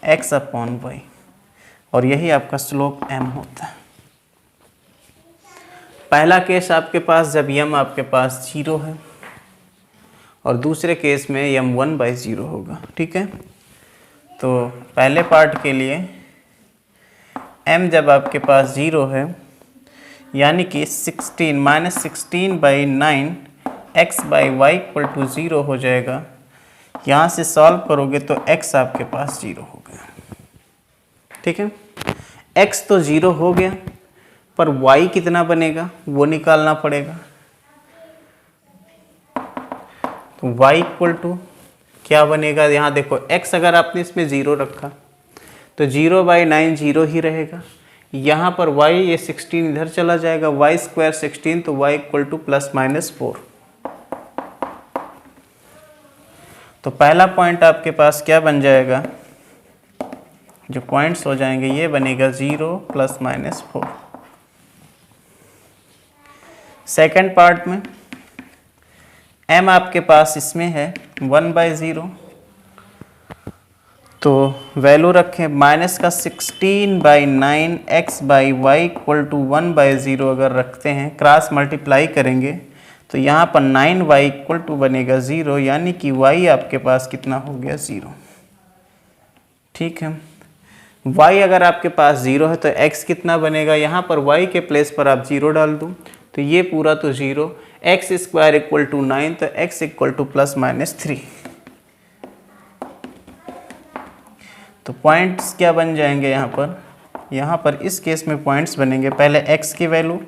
x/y, और यही आपका स्लोप m होता है। पहला केस आपके पास जब m आपके पास 0 है और दूसरे केस में m 1/0 होगा। ठीक है, तो पहले पार्ट के लिए m जब आपके पास 0 है यानी कि 16 x/y इक्वल टू 0 हो जाएगा। यहाँ से सॉल्व करोगे तो x आपके पास 0 हो गया। ठीक है, x तो 0 हो गया, पर y कितना बनेगा वो निकालना पड़ेगा। तो y इक्वल टू क्या बनेगा, यहाँ देखो x अगर आपने इसमें 0 रखा तो 0/9 0 ही रहेगा। यहाँ पर y ये 16 इधर चला जाएगा, y स्क्वायर 16, तो y इक्वल टू ±4। तो पहला पॉइंट आपके पास क्या बन जाएगा, जो पॉइंट्स हो जाएंगे ये बनेगा 0 ± 4। सेकंड पार्ट में m आपके पास इसमें है 1/0, तो वैल्यू रखें माइनस का 16/9 x/y इक्वल टू 1/0 अगर रखते हैं, क्रॉस मल्टीप्लाई करेंगे तो यहाँ पर 9y इक्वल टू बनेगा 0, यानी कि y आपके पास कितना हो गया 0। ठीक है, y अगर आपके पास 0 है तो x कितना बनेगा, यहाँ पर y के प्लेस पर आप 0 डाल दूँ तो ये पूरा तो 0, x² इक्वल टू 9, तो x इक्वल टू ±3। तो पॉइंट्स क्या बन जाएंगे यहाँ पर इस केस में पॉइंट्स बनेंगे, पहले x की वैल्यू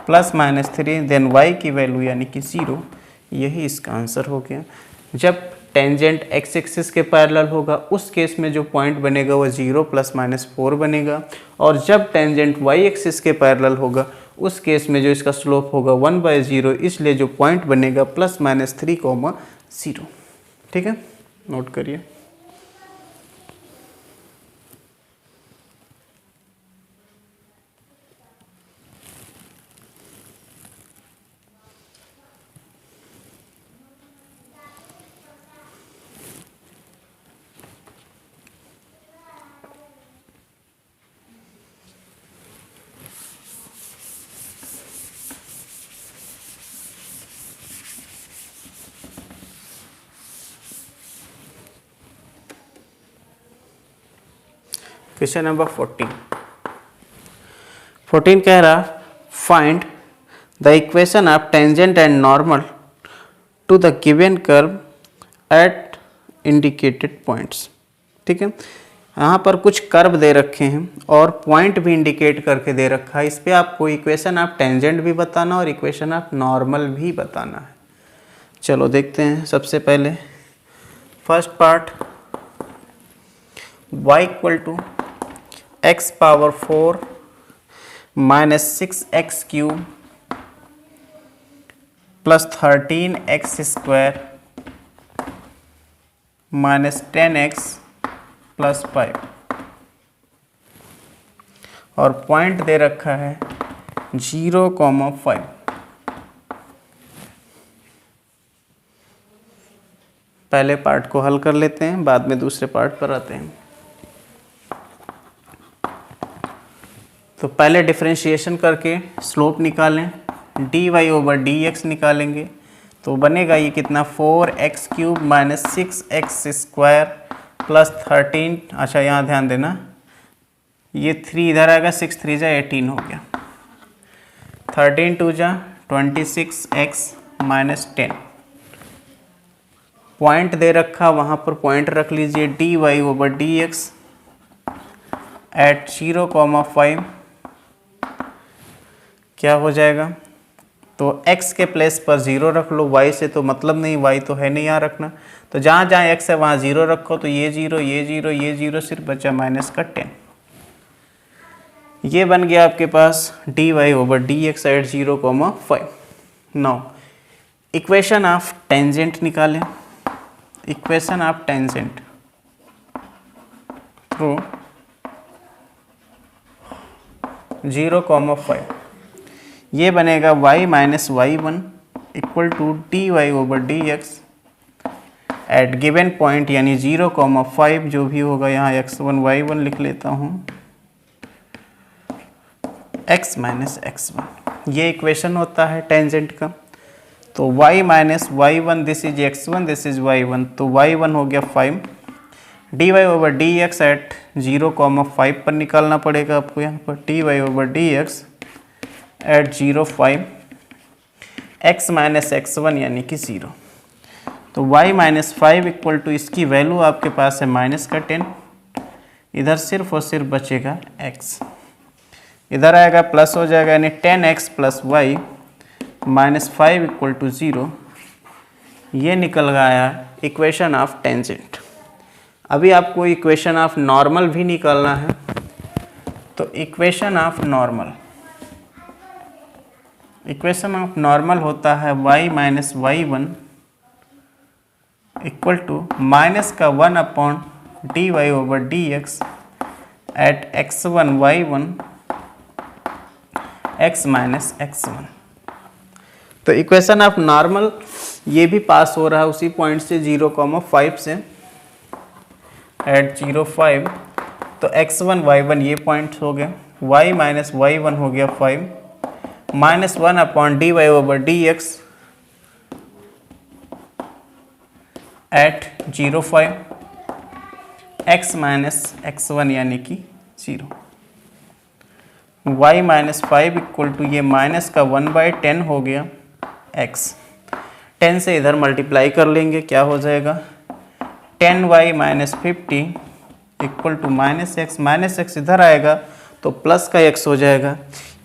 ±3 देन y की वैल्यू यानी कि 0। यही इसका आंसर हो गया। जब टेंजेंट x एक्सिस के पैरेलल होगा उस केस में जो पॉइंट बनेगा वो 0 ±4 बनेगा, और जब टेंजेंट y एक्सिस के पैरेलल होगा उस केस में जो इसका स्लोप होगा 1/0, इसलिए जो पॉइंट बनेगा ±3, 0। ठीक है, नोट करिए। क्वेश्चन नंबर 14 कह रहा find the equation of tangent and normal to the given curve at indicated points. ठीक है, यहाँ पर कुछ कर्व दे रखे हैं और पॉइंट भी इंडिकेट करके दे रखा है। इस पर आपको इक्वेशन ऑफ टेंजेंट भी बताना और इक्वेशन ऑफ नॉर्मल भी बताना है। चलो देखते हैं। सबसे पहले first part, y equal to x power 4 minus 6x cube plus 13x square minus 10x plus 5 और पॉइंट दे रखा है 0,5। पहले पार्ट को हल कर लेते हैं, बाद में दूसरे पार्ट पर आते हैं। तो पहले डिफरेंशिएशन करके स्लोप निकालें, dy/dx निकालेंगे तो बनेगा ये कितना 4x cube minus 6x square plus 13। अच्छा यहाँ ध्यान देना, ये 3 इधर आएगा, 6 3 जा 18 हो गया, 13 2 जा 26x माइनस 10। पॉइंट दे रखा, वहाँ पर पॉइंट रख लीजिए dy/dx एट 0,5 क्या हो जाएगा। तो x के प्लेस पर 0 रख लो, y से तो मतलब नहीं, y तो है नहीं यहाँ रखना। तो जहाँ जहाँ x है वहाँ 0 रखो, तो ये 0 ये 0 ये 0, सिर्फ बचा माइनस का 10। ये बन गया आपके पास dy/dx at 0,5। Now equation of tangent निकालें। इक्वेशन ऑफ टेंजेंट थ्रू 0,5, ये बनेगा y minus y1 equal to dy/dx at given point यानी 0,5 जो भी होगा, यहाँ x1 y1 लिख लेता हूँ, x माइनस x1। ये इक्वेशन होता है टेंजेंट का। तो y minus y1 this is x1 this is y1, तो y1 हो गया 5। dy/dx एट 0,5 पर निकालना पड़ेगा आपको, यहाँ पर dy/dx at 0,5 x minus x1 यानी कि 0। तो y माइनस 5 इक्वल टू, इसकी वैल्यू आपके पास है माइनस का 10, इधर सिर्फ और सिर्फ बचेगा x, इधर आएगा प्लस हो जाएगा, यानी 10x plus y minus 5 equal to 0। ये निकल गया इक्वेशन ऑफ टेंजेंट। अभी आपको इक्वेशन ऑफ नॉर्मल भी निकालना है। तो इक्वेशन ऑफ नॉर्मल होता है y minus y1 equal to minus का 1 upon dy/dx at x1 y1 x minus x1। तो इक्वेशन ऑफ नॉर्मल ये भी पास हो रहा है उसी पॉइंट से 0,5 से एट 0,5। तो x1 y1 ये पॉइंट हो गया, y माइनस y1 हो गया 5 minus 1 upon dy/dx at 0,5 x minus x1 यानी कि 0। y माइनस 5 इक्वल टू, ये माइनस का 1/10 हो गया x, 10 से इधर मल्टीप्लाई कर लेंगे, क्या हो जाएगा 10y minus 50 equal to minus x इधर आएगा तो प्लस का x हो जाएगा,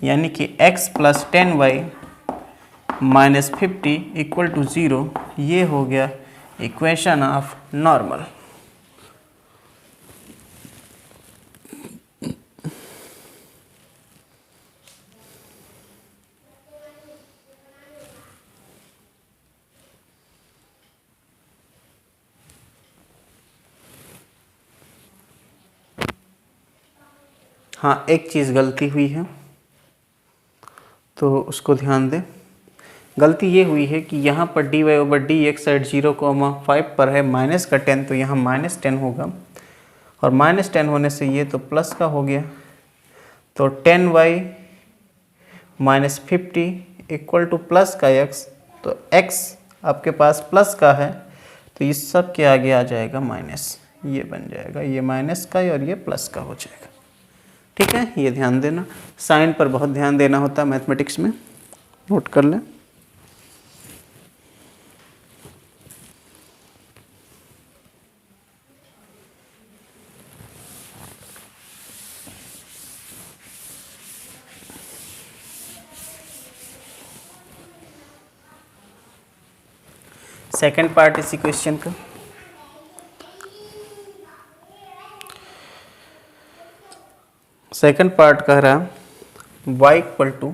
यानी कि x plus 10y minus 50 equal to 0। ये हो गया इक्वेशन ऑफ नॉर्मल। हाँ, एक चीज़ गलती हुई है तो उसको ध्यान दें। गलती ये हुई है कि यहाँ पर dy/dx एट 0,5 पर है माइनस का 10, तो यहाँ माइनस 10 होगा और माइनस 10 होने से ये तो प्लस का हो गया। तो 10y minus 50 equal two plus का x, तो x आपके पास प्लस का है तो इस सब के आगे आ जाएगा माइनस, ये बन जाएगा, ये माइनस का और ये प्लस का हो जाएगा। ठीक है, ये ध्यान देना, साइन पर बहुत ध्यान देना होता है मैथमेटिक्स में, नोट कर लें। सेकेंड पार्ट इसी क्वेश्चन का। सेकेंड पार्ट कह रहा y equal to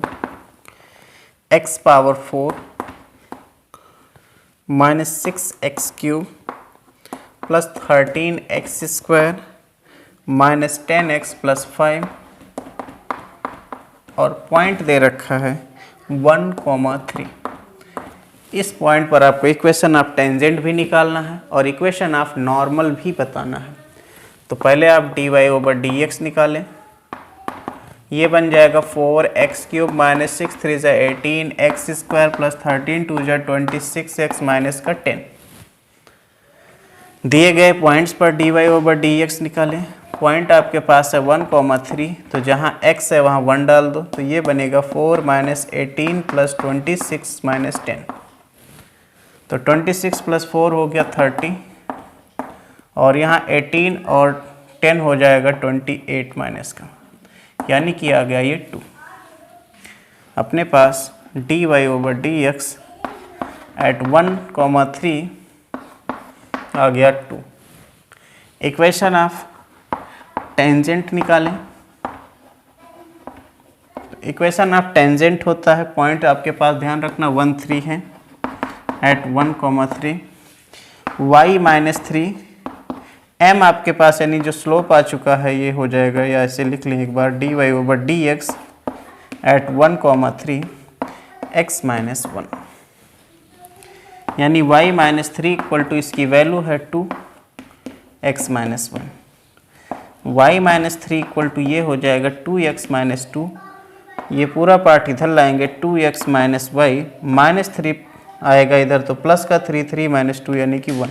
x power 4 minus 6x cube plus 13x square minus 10x plus 5 और पॉइंट दे रखा है 1,3। इस पॉइंट पर आपको इक्वेशन ऑफ टेंजेंट भी निकालना है और इक्वेशन ऑफ नॉर्मल भी बताना है। तो पहले आप dy ओवर dx निकालें। ये बन जाएगा 4x क्यूब माइनस 6 3 ज़ा 18x स्क्वायर प्लस 13 2 ज़ा 26x माइनस का 10। दिए गए पॉइंट्स पर dy ओवर dx निकालें। पॉइंट आपके पास है 1,3, तो जहाँ x है वहाँ 1 डाल दो, तो ये बनेगा 4 माइनस 18 प्लस 26 माइनस 10। तो 26 प्लस 4 हो गया 30 और यहाँ 18 और 10 हो जाएगा 28 माइनस का, यानी कि आ गया ये 2। अपने पास dy ओवर dx एट 1,3 आ गया 2। इक्वेशन ऑफ टेंजेंट निकालें। इक्वेशन ऑफ टेंजेंट होता है, पॉइंट आपके पास ध्यान रखना 1 3 है एट 1,3 y माइनस 3 m आपके पास यानी जो स्लोप आ चुका है ये हो जाएगा, या ऐसे लिख लें एक बार dy over dx at 1,3 x minus 1, यानी y माइनस 3 इक्वल टू इसकी वैल्यू है 2 x minus 1। y minus 3 equal to ये हो जाएगा 2x माइनस 2, ये पूरा पार्ट इधर लाएंगे 2x माइनस y माइनस 3 आएगा इधर, तो प्लस का 3 3 माइनस 2 यानी कि 1।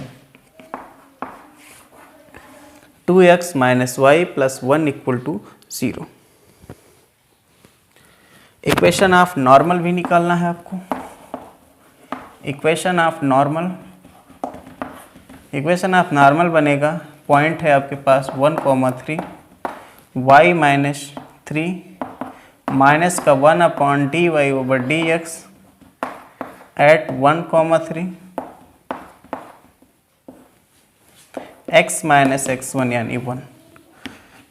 2x minus y plus 1 equal to 0। Equation of normal भी निकालना है आपको। इक्वेशन ऑफ नॉर्मल बनेगा, पॉइंट है आपके पास 1,3 y माइनस 3 माइनस का 1 upon dy over dx at 1,3 x minus x1 यानी 1।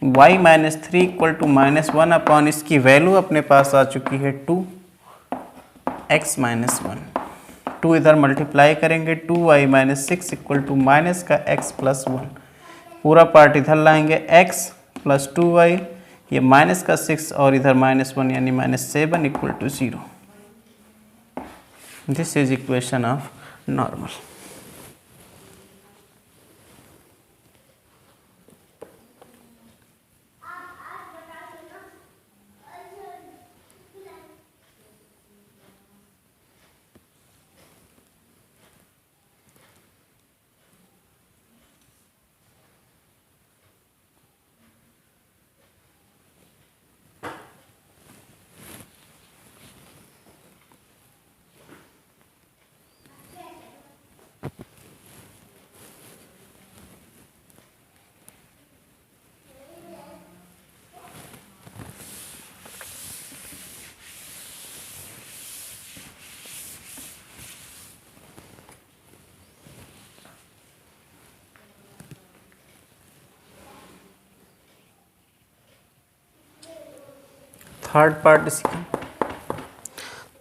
y minus 3 equal to minus 1 upon इसकी वैल्यू अपने पास आ चुकी है 2 x माइनस 1। 2 इधर मल्टीप्लाई करेंगे, 2y minus 6 equal to minus का x प्लस 1, पूरा पार्ट इधर लाएंगे x प्लस 2y, ये माइनस का 6 और इधर माइनस 1 यानी minus 7 equal to 0। This is equation of normal. Third part इसका,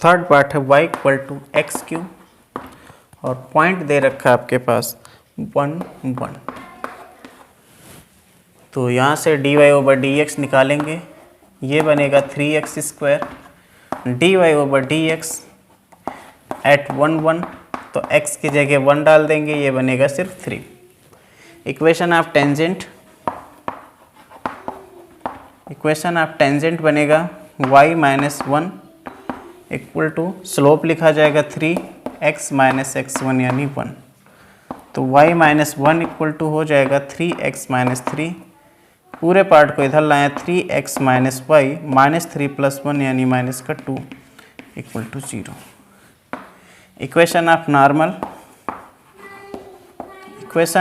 थर्ड पार्ट है y equal to x cube और पॉइंट दे रखा है आपके पास 1 1। तो यहाँ से dy ओवर dx निकालेंगे, ये बनेगा 3x square, dy over dx at 1 1, तो x की जगह 1 डाल देंगे, ये बनेगा सिर्फ 3। इक्वेशन ऑफ टेंजेंट बनेगा y minus 1 equal to slope लिखा जाएगा 3x माइनस x1 यानी 1। तो y माइनस 1 इक्वल टू हो जाएगा 3x माइनस 3, पूरे पार्ट को इधर लाएं 3x minus y minus 3 plus 1 यानी माइनस का 2 equal to 0। Equation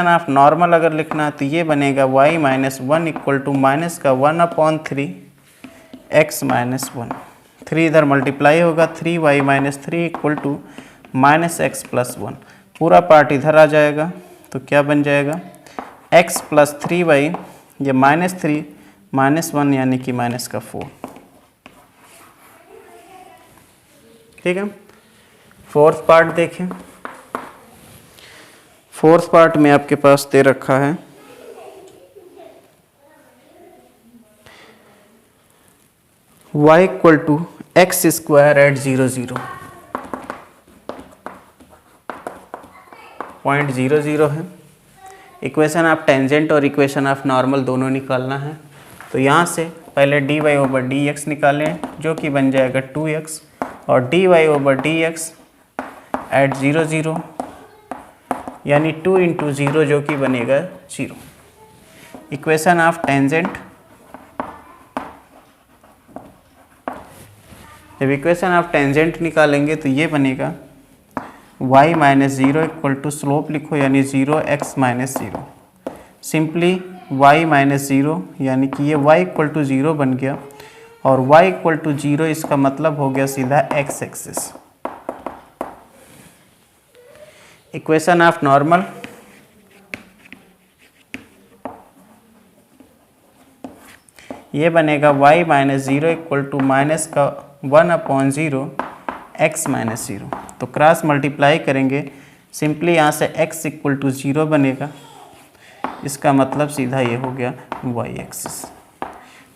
of normal अगर लिखना है तो ये बनेगा y minus 1 equal to minus का 1 अपॉन 3 x माइनस 1, 3 इधर मल्टीप्लाई होगा 3y minus 3 equal to minus x plus 1। पूरा पार्ट इधर आ जाएगा तो क्या बन जाएगा x प्लस 3y, ये -3 -1 यानी कि -4। ठीक है। फोर्थ पार्ट देखें। फोर्थ पार्ट में आपके पास दे रखा है y equal to x square at 0 0, point 0 0 है। इक्वेशन ऑफ टेंजेंट और इक्वेशन ऑफ नॉर्मल दोनों निकालना है। तो यहाँ से पहले d Y over D x निकालें जो कि बन जाएगा 2x, और d Y over D x at 0 0 यानी 2 इंटू 0 जो कि बनेगा 0। इक्वेशन ऑफ टेंजेंट, जब इक्वेशन ऑफ टेंजेंट निकालेंगे तो ये बनेगा y minus 0 equal to slope लिखो यानी 0x minus 0। Simply y minus 0 यानी कि ये y इक्वल टू 0 बन गया, और y इक्वल टू 0 इसका मतलब हो गया सीधा x axis. Equation of normal, ये बनेगा y minus 0 equal to minus का 1/0 x माइनस 0। तो क्रॉस मल्टीप्लाई करेंगे, सिंपली यहाँ से x इक्वल टू 0 बनेगा, इसका मतलब सीधा ये हो गया y एक्सिस।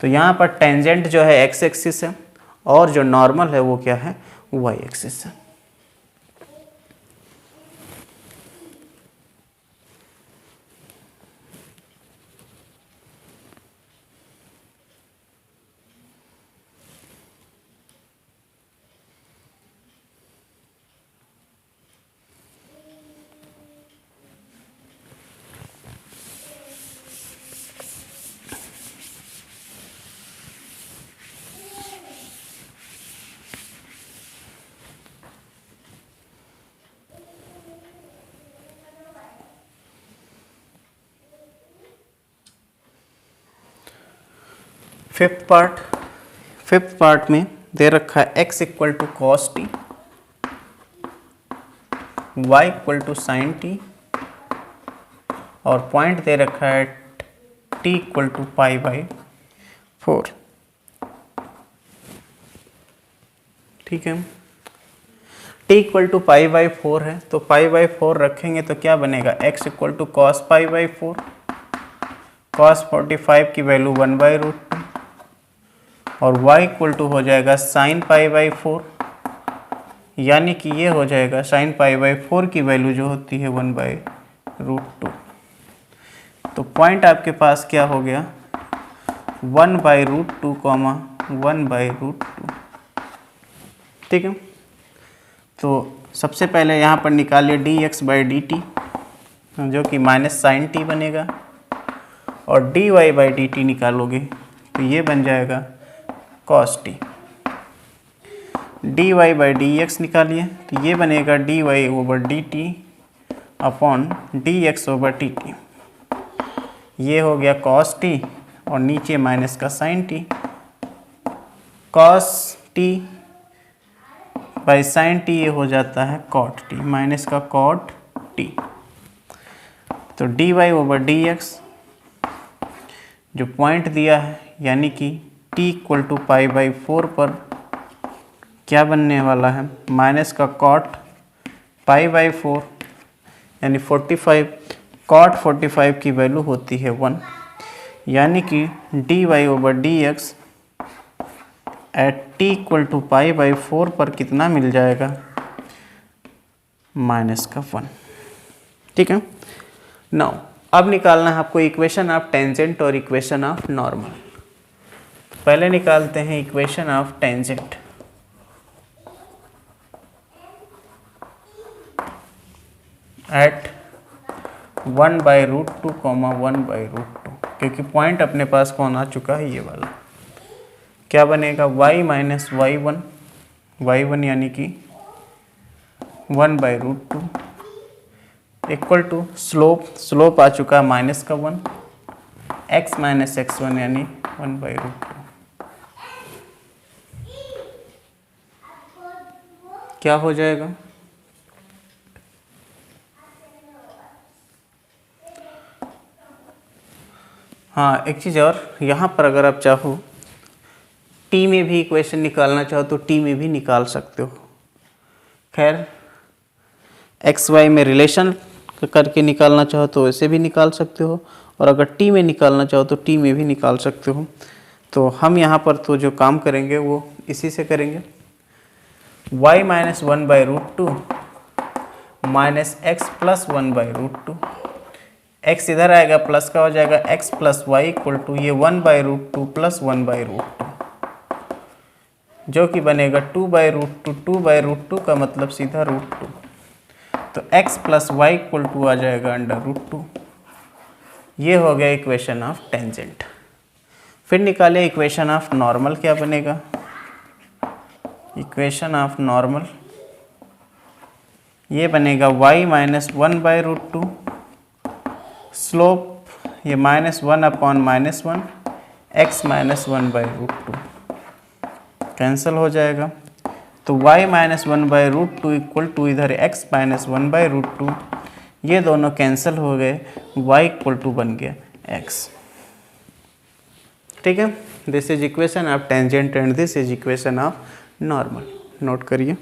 तो यहाँ पर टेंजेंट जो है x एक्सिस है और जो नॉर्मल है वो क्या है, y एक्सिस है। फिफ्थ पार्ट में दे रखा है x equal to cos t, y equal to sine t, और पॉइंट दे रखा है t इक्वल टू π/4। ठीक है। t इक्वल टू π/4 है तो π/4 रखेंगे तो क्या बनेगा, x equal to cos π/4, cos 45 की वैल्यू 1/√2, और y इक्वल टू हो जाएगा साइन π/4, यानी कि ये हो जाएगा साइन π/4 की वैल्यू जो होती है 1/√2। तो पॉइंट आपके पास क्या हो गया, 1/√2, 1/√2। ठीक है। तो सबसे पहले यहाँ पर निकालिए dx/dt जो कि माइनस साइन टी बनेगा, और dy/dt निकालोगे तो ये बन जाएगा cos t। dy/dx निकालिए तो ये बनेगा dy/dt अपॉन dx/dt। ये हो गया cos t और नीचे माइनस का sin t, cos t by sin t ये हो जाता है cot t, माइनस का cot t। तो dy/dx जो पॉइंट दिया है यानी कि t इक्वल टू π/4 पर क्या बनने वाला है, माइनस का cot π/4 यानी 45, cot 45 की वैल्यू होती है 1, यानी कि dy/dx eight t equal to π/4 पर कितना मिल जाएगा, माइनस का 1। ठीक है। नाउ अब निकालना है आपको इक्वेशन ऑफ टेंजेंट और इक्वेशन ऑफ नॉर्मल। पहले निकालते हैं इक्वेशन ऑफ टेंजेंट। एट 1/√2, 1/√2, क्योंकि पॉइंट अपने पास कौन आ चुका है, ये वाला। क्या बनेगा, y माइनस y1 यानी कि 1/√2 इक्वल टू स्लोप आ चुका है माइनस का 1, x माइनस x1 यानी 1/√2। क्या हो जाएगा, हाँ, एक चीज़ और, यहाँ पर अगर आप चाहो टी में भी इक्वेशन निकालना चाहो तो टी में भी निकाल सकते हो। खैर, एक्स वाई में रिलेशन करके निकालना चाहो तो वैसे भी निकाल सकते हो, और अगर टी में निकालना चाहो तो टी में भी निकाल सकते हो। तो हम यहाँ पर तो जो काम करेंगे वो इसी से करेंगे। y minus 1/√2 minus x plus 1/√2, x इधर आएगा प्लस का हो जाएगा, x plus Y equal to ये 1/√2 प्लस 1/√2, जो कि बनेगा 2/√2। 2/√2 का मतलब सीधा √2, तो x plus Y equal to आ जाएगा √2। ये हो गया इक्वेशन ऑफ टेंजेंट। फिर निकाले इक्वेशन ऑफ नॉर्मल, क्या बनेगा? इक्वेशन ऑफ नॉर्मल ये बनेगा y माइनस 1/√2, स्लोप ये -1/-1, x माइनस 1/√2 कैंसिल हो जाएगा। तो y माइनस 1/√2 इक्वल टू इधर x माइनस 1/√2, ये दोनों कैंसिल हो गए, y इक्वल टू बन गया x। ठीक है, this is equation of tangent and this is equation of normal. Note करिए।